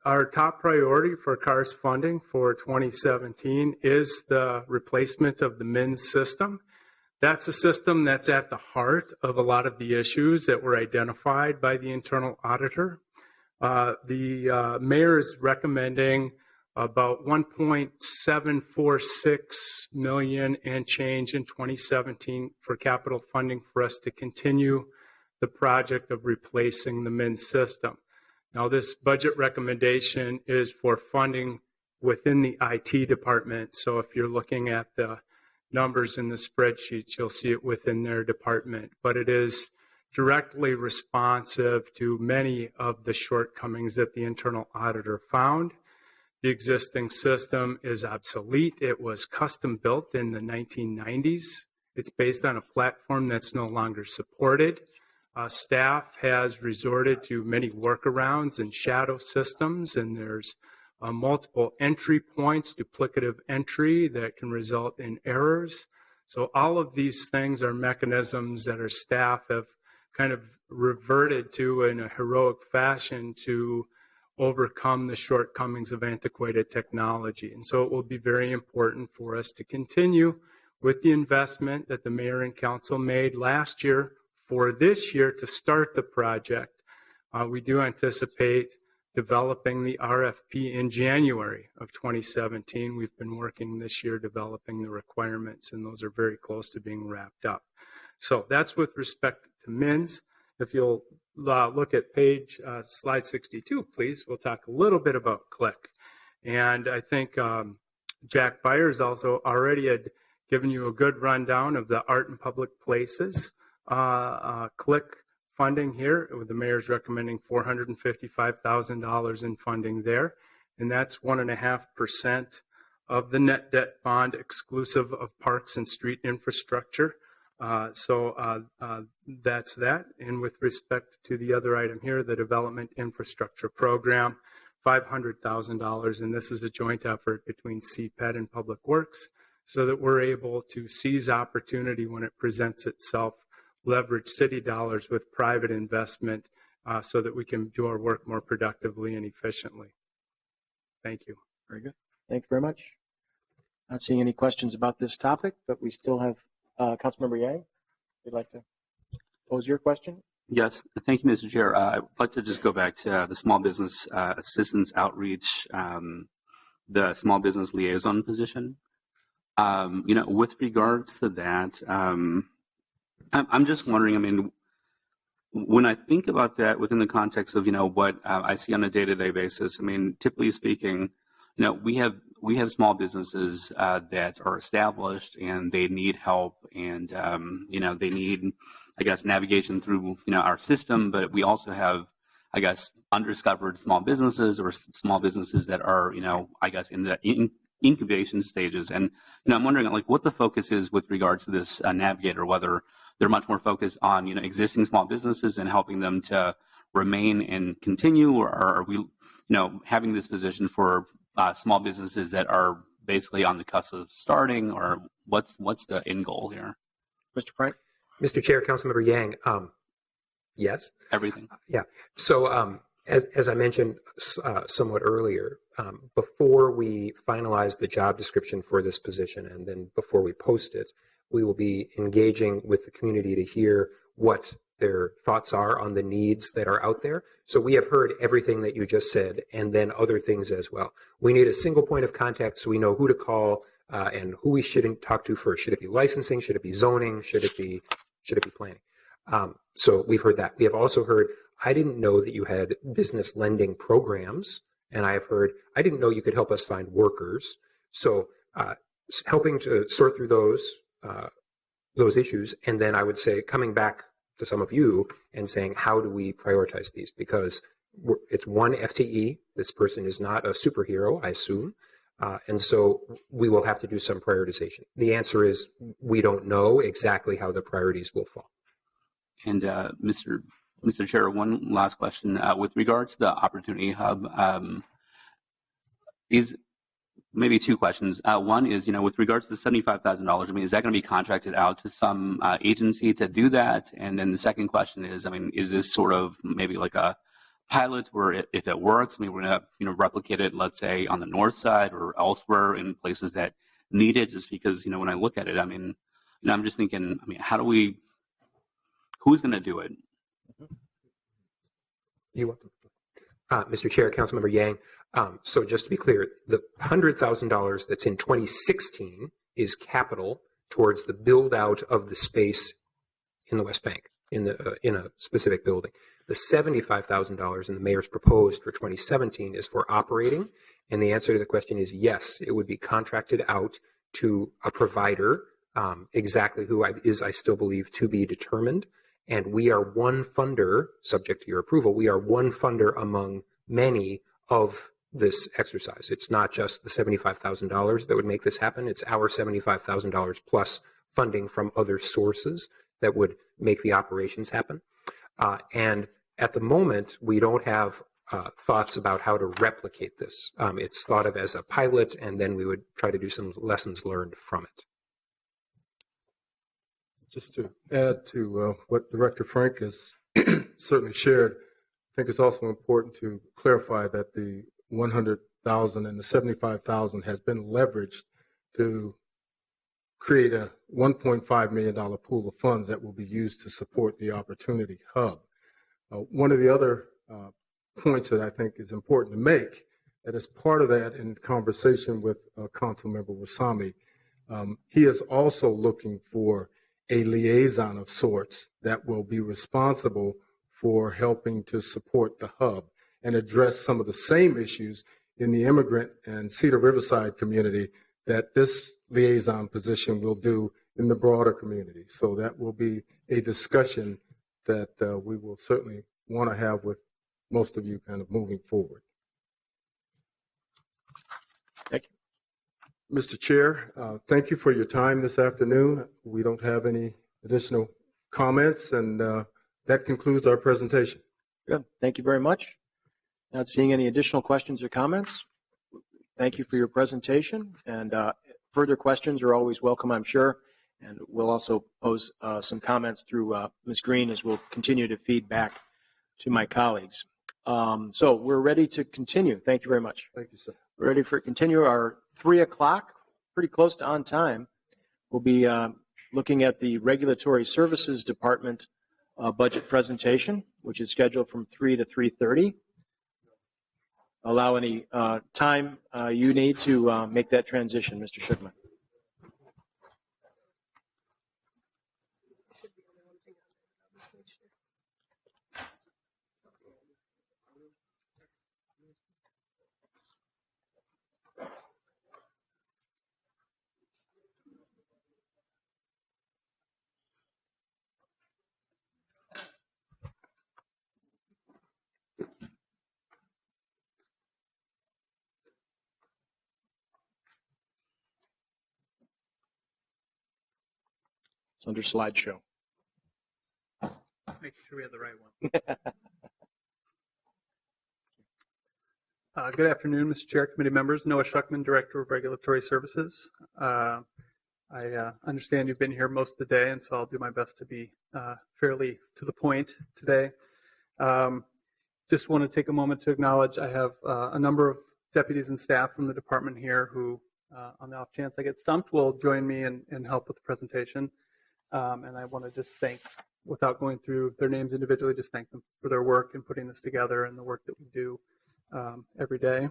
Our top priority for CARS funding for 2017 is the replacement of the MINS system. That's a system that's at the heart of a lot of the issues that were identified by the internal auditor. The mayor is recommending about $1.746 million and change in 2017 for capital funding for us to continue the project of replacing the MINS system. Now, this budget recommendation is for funding within the IT department. So if you're looking at the numbers in the spreadsheets, you'll see it within their department. But it is directly responsive to many of the shortcomings that the internal auditor found. The existing system is obsolete. It was custom built in the 1990s. It's based on a platform that's no longer supported. Staff has resorted to many workarounds and shadow systems, and there's multiple entry points, duplicative entry that can result in errors. So all of these things are mechanisms that our staff have kind of reverted to in a heroic fashion to overcome the shortcomings of antiquated technology. And so it will be very important for us to continue with the investment that the mayor and council made last year for this year to start the project. We do anticipate developing the RFP in January of 2017. We've been working this year developing the requirements, and those are very close to being wrapped up. So that's with respect to MINS. If you'll look at slide 62, please, we'll talk a little bit about CLIC. And I think Jack Byers also already had given you a good rundown of the art and public places CLIC funding here, with the mayor's recommending $455,000 in funding there. And that's 1.5% of the net debt bond exclusive of parks and street infrastructure. So that's that. And with respect to the other item here, the development infrastructure program, $500,000. And this is a joint effort between CPED and Public Works so that we're able to seize opportunity when it presents itself, leverage city dollars with private investment so that we can do our work more productively and efficiently. Thank you. Very good. Thank you very much. Not seeing any questions about this topic, but we still have Councilmember Yang. If you'd like to pose your question. Yes, thank you, Mr. Chair. I'd like to just go back to the small business assistance outreach, the small business liaison position. With regards to that, I'm just wondering, I mean, when I think about that within the context of, what I see on a day-to-day basis, I mean, typically speaking, we have small businesses that are established and they need help and, they need, I guess, navigation through, our system, but we also have, I guess, undiscovered small businesses or small businesses that are, I guess, in the incubation stages. And, I'm wondering, like, what the focus is with regards to this navigator, whether they're much more focused on, existing small businesses and helping them to remain and continue, or are we, having this position for small businesses that are basically on the cusp of starting, or what's the end goal here? Mr. Frank? Mr. Chair, Councilmember Yang, yes. Everything. Yeah. So as I mentioned somewhat earlier, before we finalize the job description for this position and then before we post it, we will be engaging with the community to hear what their thoughts are on the needs that are out there. So we have heard everything that you just said and then other things as well. We need a single point of contact so we know who to call and who we shouldn't talk to first. Should it be licensing? Should it be zoning? Should it be planning? So we've heard that. We have also heard, I didn't know that you had business lending programs. And I have heard, I didn't know you could help us find workers. So helping to sort through those issues. And then I would say coming back to some of you and saying, how do we prioritize these? Because it's one FTE. This person is not a superhero, I assume. And so we will have to do some prioritization. The answer is we don't know exactly how the priorities will fall. And Mr. Chair, one last question. With regards to the Opportunity Hub, is maybe two questions. One is, with regards to the $75,000, I mean, is that going to be contracted out to some agency to do that? And then the second question is, I mean, is this sort of maybe like a pilot where if it works, I mean, we're going to, replicate it, let's say, on the north side or elsewhere in places that need it? Just because, when I look at it, I mean, I'm just thinking, I mean, who's going to do it? You want Mr. Chair, Councilmember Yang. So just to be clear, the $100,000 that's in 2016 is capital towards the build out of the space in the West Bank in a specific building. The $75,000 in the mayor's proposed for 2017 is for operating. And the answer to the question is yes, it would be contracted out to a provider, exactly who is, I still believe, to be determined. And we are one funder, subject to your approval, we are one funder among many of this exercise. It's not just the $75,000 that would make this happen. It's our $75,000 plus funding from other sources that would make the operations happen. And at the moment, we don't have thoughts about how to replicate this. It's thought of as a pilot, and then we would try to do some lessons learned from it. Just to add to what Director Frank has certainly shared, I think it's also important to clarify that the $100,000 and the $75,000 has been leveraged to create a $1.5 million pool of funds that will be used to support the Opportunity Hub. One of the other points that I think is important to make. That as part of that, in conversation with Councilmember Wasami, he is also looking for a liaison of sorts that will be responsible for helping to support the hub and address some of the same issues in the immigrant and Cedar Riverside community that this liaison position will do in the broader community. So that will be a discussion that we will certainly want to have with most of you kind of moving forward. Thank you. Mr. Chair, thank you for your time this afternoon. We don't have any additional comments, and that concludes our presentation. Good. Thank you very much. Not seeing any additional questions or comments. Thank you for your presentation, and further questions are always welcome, I'm sure. And we'll also pose some comments through Ms. Green as we'll continue to feed back to my colleagues. So we're ready to continue. Thank you very much. Thank you, sir. We're ready for continue our 3 o'clock, pretty close to on time. We'll be looking at the Regulatory Services Department budget presentation, which is scheduled from 3 to 3:30. Allow any time you need to make that transition, Mr. Schickman. It's under slideshow. Making sure we have the right one. Good afternoon, Mr. Chair, committee members. Noah Schuckman, Director of Regulatory Services. I understand you've been here most of the day, and so I'll do my best to be fairly to the point today. Just want to take a moment to acknowledge I have a number of deputies and staff from the department here who, on the off chance I get stumped, will join me and help with the presentation. And I want to just thank, without going through their names individually, just thank them for their work in putting this together and the work that we do every day.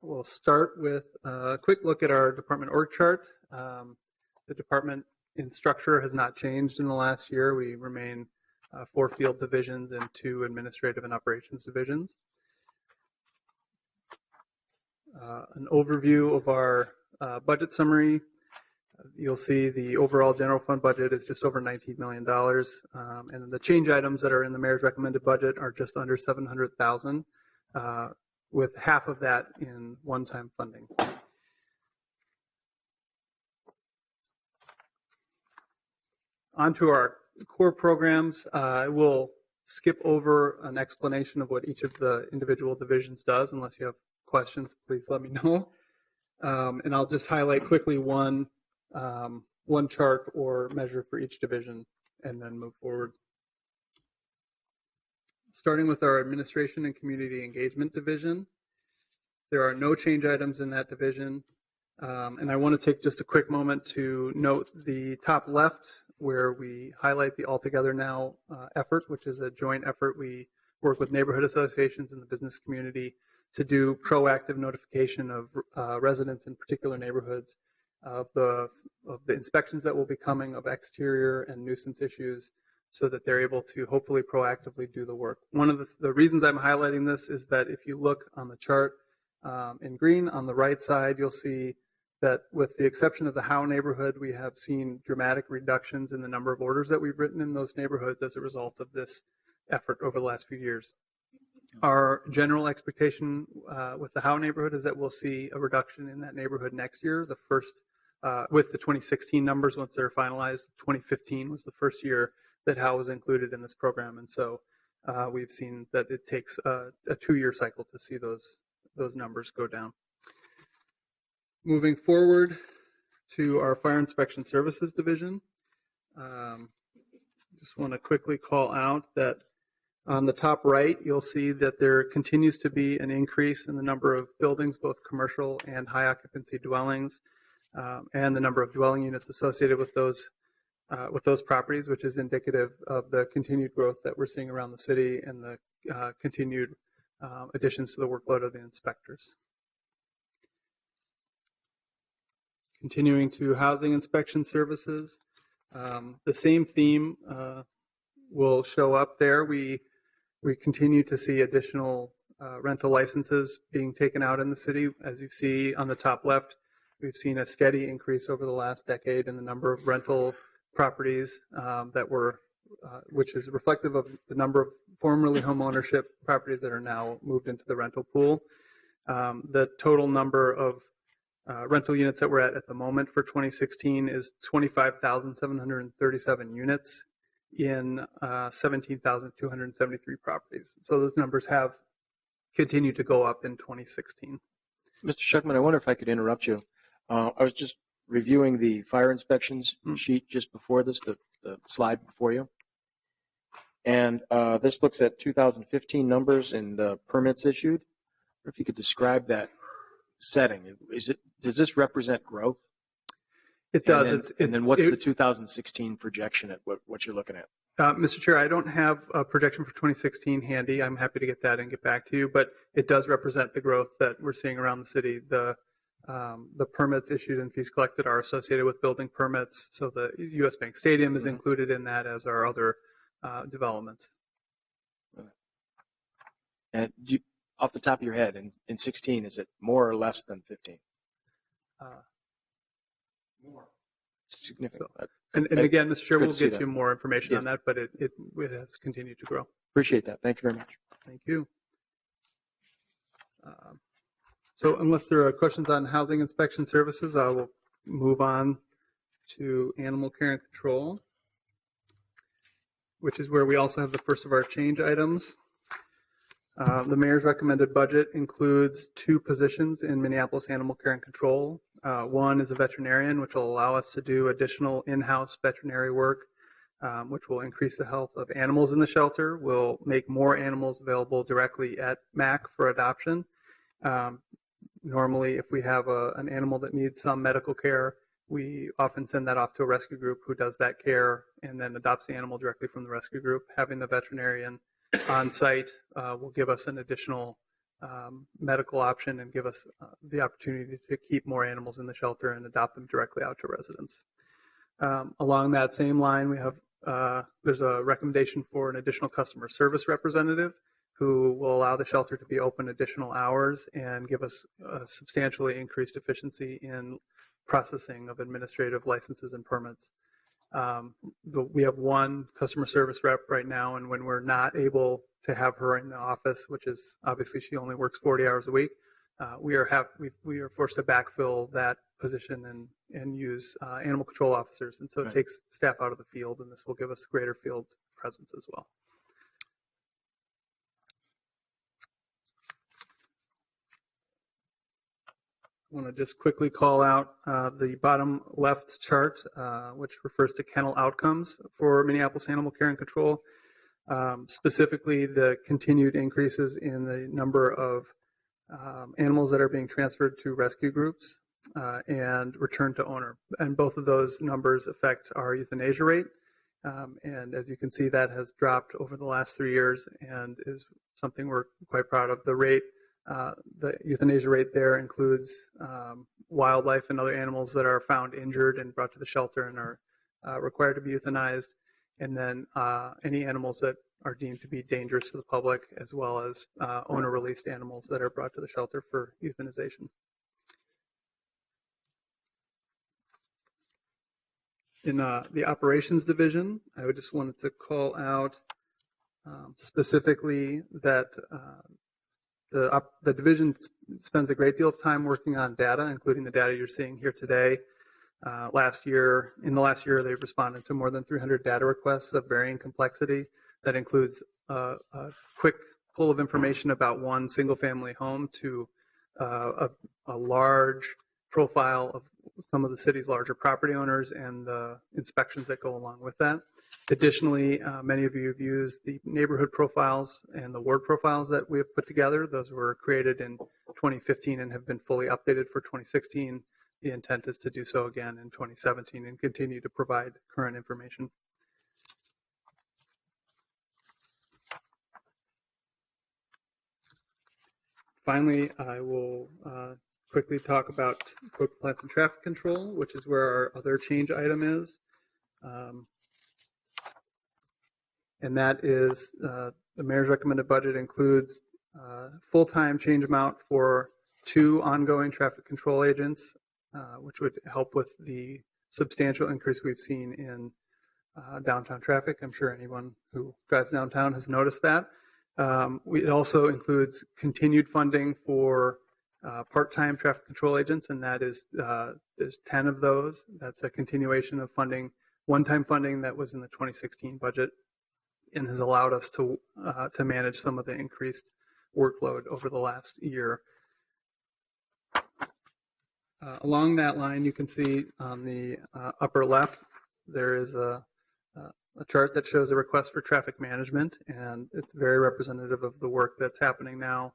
We'll start with a quick look at our department org chart. The department in structure has not changed in the last year. We remain 4 field divisions and 2 administrative and operations divisions. An overview of our budget summary. You'll see the overall general fund budget is just over $19 million. And the change items that are in the mayor's recommended budget are just under $700,000, with half of that in one-time funding. On to our core programs. I will skip over an explanation of what each of the individual divisions does. Unless you have questions, please let me know. And I'll just highlight quickly one chart or measure for each division and then move forward. Starting with our administration and community engagement division, there are no change items in that division. And I want to take just a quick moment to note the top left where we highlight the All Together Now effort, which is a joint effort. We work with neighborhood associations in the business community to do proactive notification of residents in particular neighborhoods of the inspections that will be coming, of exterior and nuisance issues, so that they're able to hopefully proactively do the work. One of the reasons I'm highlighting this is that if you look on the chart in green on the right side, you'll see that with the exception of the Howe neighborhood, we have seen dramatic reductions in the number of orders that we've written in those neighborhoods as a result of this effort over the last few years. Our general expectation with the Howe neighborhood is that we'll see a reduction in that neighborhood next year. The first, with the 2016 numbers, once they're finalized, 2015 was the first year that Howe was included in this program. And so we've seen that it takes a 2-year cycle to see those numbers go down. Moving forward to our Fire Inspection Services Division, just want to quickly call out that on the top right, you'll see that there continues to be an increase in the number of buildings, both commercial and high occupancy dwellings, and the number of dwelling units associated with those with those properties, which is indicative of the continued growth that we're seeing around the city and the continued additions to the workload of the inspectors. Continuing to housing inspection services, the same theme will show up there. We continue to see additional rental licenses being taken out in the city. As you see on the top left, we've seen a steady increase over the last decade in the number of rental properties which is reflective of the number of formerly home ownership properties that are now moved into the rental pool. The total number of rental units that we're at the moment for 2016 is 25,737 units in 17,273 properties. So those numbers have continued to go up in 2016. Mr. Schuckman, I wonder if I could interrupt you. I was just reviewing the fire inspections sheet just before this, the slide before you. And this looks at 2015 numbers and the permits issued. Or if you could describe that setting. Does this represent growth? It does. And then what's the 2016 projection at what you're looking at? Mr. Chair, I don't have a projection for 2016 handy. I'm happy to get that and get back to you, but it does represent the growth that we're seeing around the city. The permits issued and fees collected are associated with building permits, so the U.S. Bank Stadium is included in that, as are other developments. And off the top of your head, in 16, is it more or less than 15? More. Significant. So, and again, Mr. Chair, we'll get that. you more information on that, but it has continued to grow. Appreciate that. Thank you very much. Thank you. So unless there are questions on housing inspection services, I will move on to animal care and control, which is where we also have the first of our change items. The mayor's recommended budget includes 2 positions in Minneapolis Animal Care and Control. One is a veterinarian, which will allow us to do additional in-house veterinary work, which will increase the health of animals in the shelter, will make more animals available directly at MAC for adoption. Normally, if we have an animal that needs some medical care, we often send that off to a rescue group who does that care and then adopts the animal directly from the rescue group. Having the veterinarian on site will give us an additional medical option and give us the opportunity to keep more animals in the shelter and adopt them directly out to residents. Along that same line, we have there's a recommendation for an additional customer service representative who will allow the shelter to be open additional hours and give us substantially increased efficiency in processing of administrative licenses and permits. We have one customer service rep right now, and when we're not able to have her in the office, which is obviously she only works 40 hours a week, we are forced to backfill that position and use animal control officers. And so it takes staff out of the field, and this will give us greater field presence as well. I want to just quickly call out the bottom left chart, which refers to kennel outcomes for Minneapolis Animal Care and Control, specifically the continued increases in the number of animals that are being transferred to rescue groups and returned to owner. And both of those numbers affect our euthanasia rate. And as you can see, that has dropped over the last 3 years and is something we're quite proud of. The euthanasia rate there includes wildlife and other animals that are found injured and brought to the shelter and are required to be euthanized, and then any animals that are deemed to be dangerous to the public, as well as owner-released animals that are brought to the shelter for euthanization. In the operations division, I would just wanted to call out specifically that the division spends a great deal of time working on data, including the data you're seeing here today. In the last year, they've responded to more than 300 data requests of varying complexity. That includes a quick pull of information about one single-family home to a large profile of some of the city's larger property owners and the inspections that go along with that. Additionally, many of you have used the neighborhood profiles and the ward profiles that we have put together. Those were created in 2015 and have been fully updated for 2016. the intent is to do so again in 2017 and continue to provide current information. Finally, I will quickly talk about code compliance and traffic control, which is where our other change item is. And that is the mayor's recommended budget includes full-time change amount for 2 ongoing traffic control agents, which would help with the substantial increase we've seen in downtown traffic. I'm sure anyone who drives downtown has noticed that. It also includes continued funding for part-time traffic control agents, and that is there's 10 of those. That's a continuation of funding, one-time funding that was in the 2016 budget, and has allowed us to manage some of the increased workload over the last year. Along that line, you can see on the upper left, there is a chart that shows a request for traffic management, and it's very representative of the work that's happening now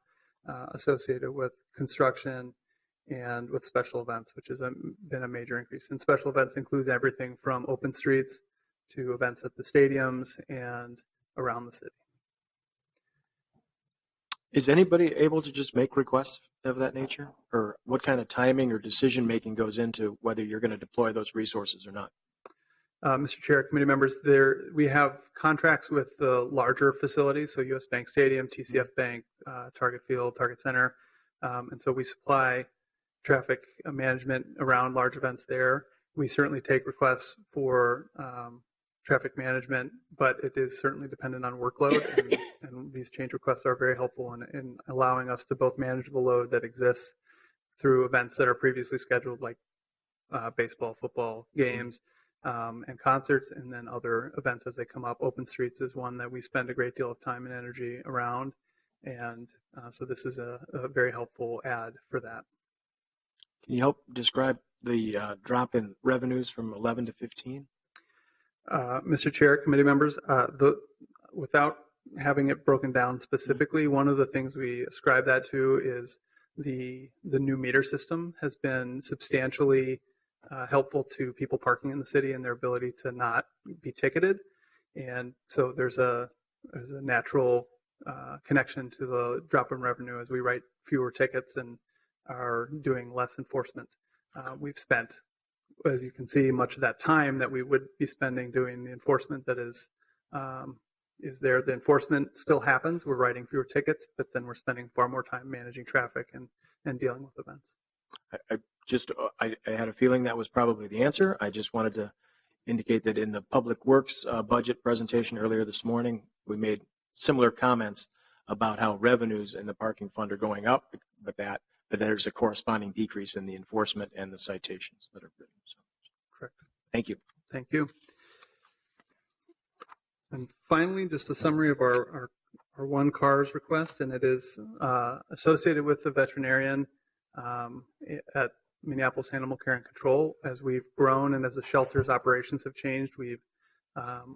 associated with construction and with special events, which has been a major increase. And special events includes everything from open streets to events at the stadiums and around the city. Is anybody able to just make requests of that nature? Or what kind of timing or decision-making goes into whether you're going to deploy those resources or not? Mr. Chair, committee members, we have contracts with the larger facilities, so U.S. Bank Stadium, TCF Bank, Target Field, Target Center, and so we supply traffic management around large events there. We certainly take requests for traffic management, but it is certainly dependent on workload, and these change requests are very helpful in allowing us to both manage the load that exists through events that are previously scheduled, like baseball, football games, and concerts, and then other events as they come up. Open Streets is one that we spend a great deal of time and energy around, and so this is a very helpful add for that. Can you help describe the drop in revenues from 11 to 15? Mr. Chair, committee members, without having it broken down specifically, one of the things we ascribe that to is the new meter system has been substantially helpful to people parking in the city and their ability to not be ticketed. And so there's a natural connection to the drop in revenue as we write fewer tickets and are doing less enforcement. We've spent, as you can see, much of that time that we would be spending doing the enforcement that is there. The enforcement still happens. We're writing fewer tickets, but then we're spending far more time managing traffic and dealing with events. I had a feeling that was probably the answer. I just wanted to indicate that in the Public Works budget presentation earlier this morning, we made similar comments about how revenues in the parking fund are going up, but there's a corresponding decrease in the enforcement and the citations that are written. So, correct. Thank you. Thank you. And finally, just a summary of our one CARS request, and it is associated with the veterinarian at Minneapolis Animal Care and Control. As we've grown and as the shelter's operations have changed, we've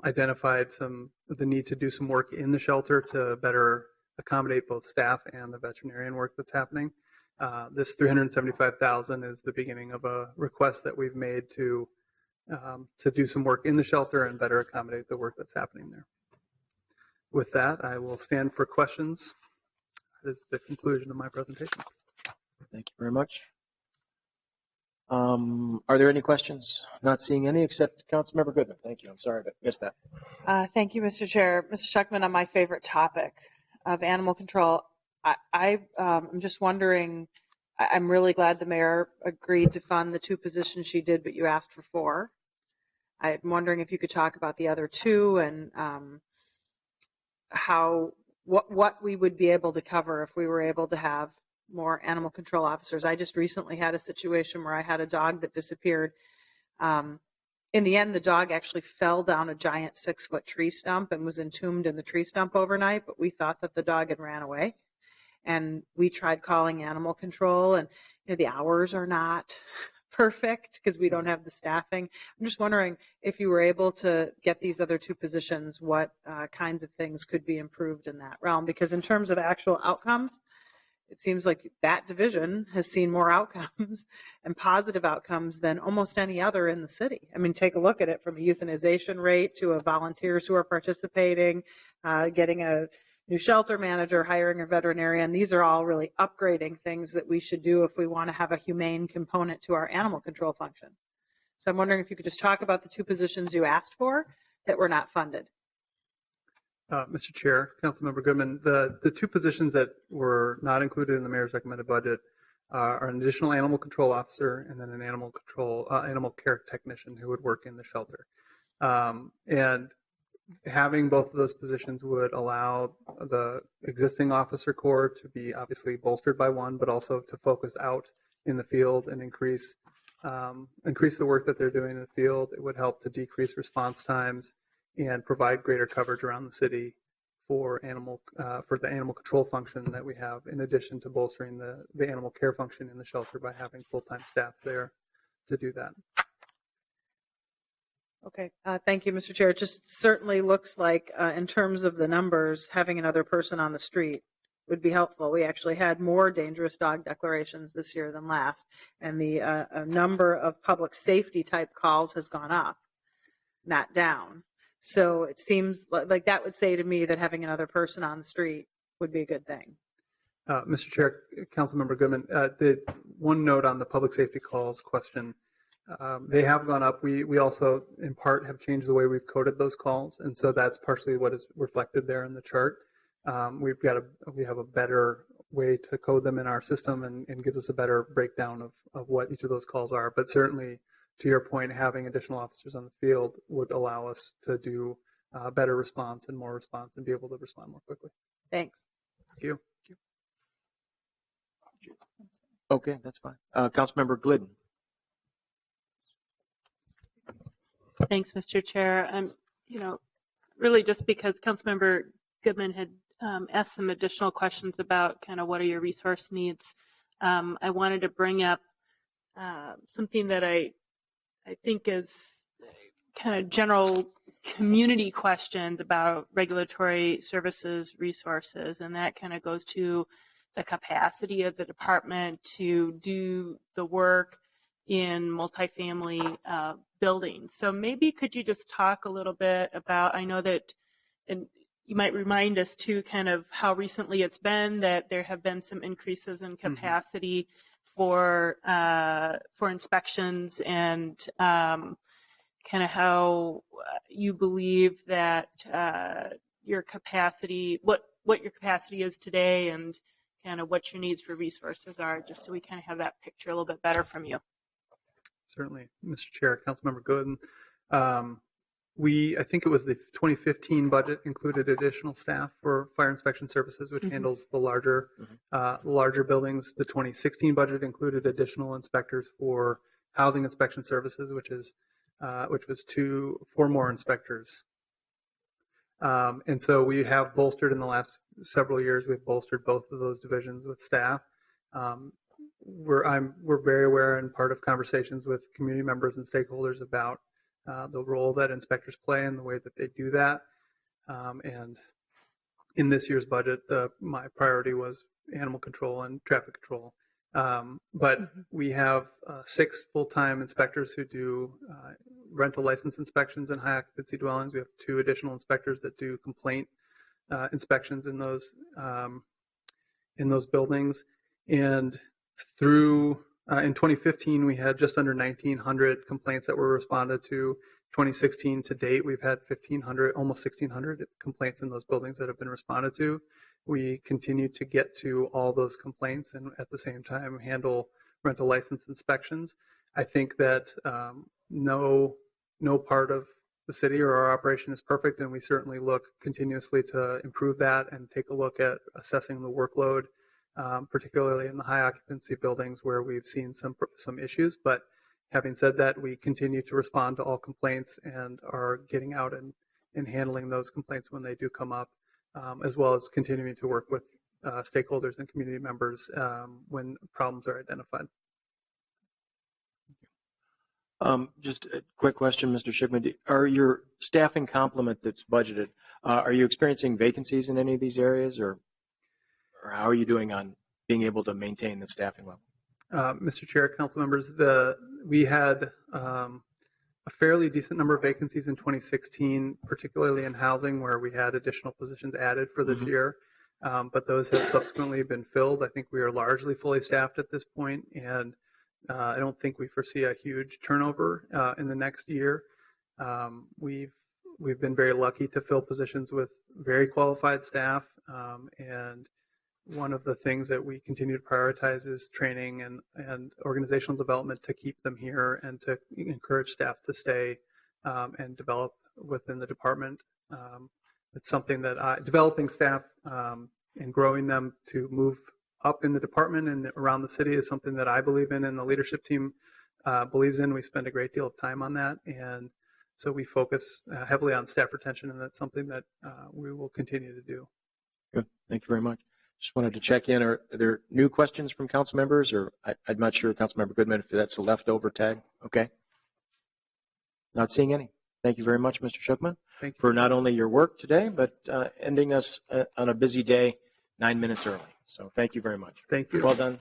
identified the need to do some work in the shelter to better accommodate both staff and the veterinarian work that's happening. This $375,000 is the beginning of a request that we've made to do some work in the shelter and better accommodate the work that's happening there. With that, I will stand for questions. That is the conclusion of my presentation. Thank you very much. Are there any questions? Not seeing any, except Councilmember Goodman. Thank you. I'm sorry to miss that. Thank you, Mr. Chair. Mr. Schuckman, on my favorite topic of animal control, I'm just wondering, I'm really glad the mayor agreed to fund the 2 positions she did, but you asked for 4. I'm wondering if you could talk about the other 2 and what we would be able to cover if we were able to have more animal control officers. I just recently had a situation where I had a dog that disappeared. In the end, the dog actually fell down a giant 6-foot tree stump and was entombed in the tree stump overnight, but we thought that the dog had ran away. And we tried calling animal control, and the hours are not perfect because we don't have the staffing. I'm just wondering if you were able to get these other 2 positions, what kinds of things could be improved in that realm? Because in terms of actual outcomes, it seems like that division has seen more outcomes and positive outcomes than almost any other in the city. I mean, take a look at it from a euthanization rate to a volunteers who are participating, getting a new shelter manager, hiring a veterinarian. These are all really upgrading things that we should do if we want to have a humane component to our animal control function. So I'm wondering if you could just talk about the two positions you asked for that were not funded. Mr. Chair, Councilmember Goodman, the two positions that were not included in the mayor's recommended budget are an additional animal control officer and then an animal care technician who would work in the shelter. And having both of those positions would allow the existing officer corps to be obviously bolstered by one, but also to focus out in the field and increase the work that they're doing in the field. It would help to decrease response times and provide greater coverage around the city for the animal control function that we have, in addition to bolstering the animal care function in the shelter by having full-time staff there to do that. Okay, thank you, Mr. Chair. It just certainly looks like, in terms of the numbers, having another person on the street would be helpful. We actually had more dangerous dog declarations this year than last, and the number of public safety type calls has gone up, not down. So it seems like that would say to me that having another person on the street would be a good thing. Mr. Chair, Councilmember Goodman, the one note on the public safety calls question. They have gone up. We also, in part, have changed the way we've coded those calls, and so that's partially what is reflected there in the chart. We have a better way to code them in our system, and gives us a better breakdown of what each of those calls are. But certainly, to your point, having additional officers on the field would allow us to do better response and more response and be able to respond more quickly. Thanks. Thank you. Okay, that's fine. Councilmember Glidden. Thanks, Mr. Chair. Really just because Councilmember Goodman had asked some additional questions about kind of what are your resource needs, I wanted to bring up something that I think is kind of general community questions about regulatory services resources, and that kind of goes to the capacity of the department to do the work in multifamily buildings. So maybe could you just talk a little bit about, I know that, and you might remind us too, kind of how recently it's been that there have been some increases in capacity for inspections, and kind of how you believe that your capacity, what your capacity is today, and kind of what your needs for resources are, just so we kind of have that picture a little bit better from you. Certainly, Mr. Chair, Councilmember Glidden. I think it was the 2015 budget included additional staff for fire inspection services, which handles the larger buildings. The 2016 budget included additional inspectors for housing inspection services, which was 4 more inspectors. And so we have bolstered in the last several years. We've bolstered both of those divisions with staff. We're very aware and part of conversations with community members and stakeholders about the role that inspectors play and the way that they do that. And in this year's budget, my priority was animal control and traffic control. But we have 6 full-time inspectors who do rental license inspections in high occupancy dwellings. We have 2 additional inspectors that do complaint inspections in those buildings. And through in 2015, we had just under 1,900 complaints that were responded to. 2016 to date, we've had almost 1,600 complaints in those buildings that have been responded to. We continue to get to all those complaints and at the same time handle rental license inspections. I think that no part of the city or our operation is perfect, and we certainly look continuously to improve that and take a look at assessing the workload, particularly in the high occupancy buildings where we've seen some issues. But having said that, we continue to respond to all complaints and are getting out and handling those complaints when they do come up, as well as continuing to work with stakeholders and community members when problems are identified. Just a quick question, Mr. Schickman. Are your staffing complement that's budgeted, are you experiencing vacancies in any of these areas, or how are you doing on being able to maintain the staffing level. Mr. Chair, council members, we had a fairly decent number of vacancies in 2016, particularly in housing, where we had additional positions added for this year. But those have subsequently been filled. I think we are largely fully staffed at this point, and I don't think we foresee a huge turnover in the next year. We've been very lucky to fill positions with very qualified staff, and one of the things that we continue to prioritize is training and organizational development to keep them here and to encourage staff to stay and develop within the department. It's something that developing staff and growing them to move up in the department and around the city is something that I believe in and the leadership team believes in. We spend a great deal of time on that. And so we focus heavily on staff retention, and that's something that we will continue to do. Good. Thank you very much. Just wanted to check in. Are there new questions from council members, or I'm not sure, Councilmember Goodman, if that's a leftover tag? Okay. Not seeing any. Thank you very much, Mr. Shookman, Thank you for not only your work today, but ending us on a busy day 9 minutes early. So thank you very much. Thank you. Well done.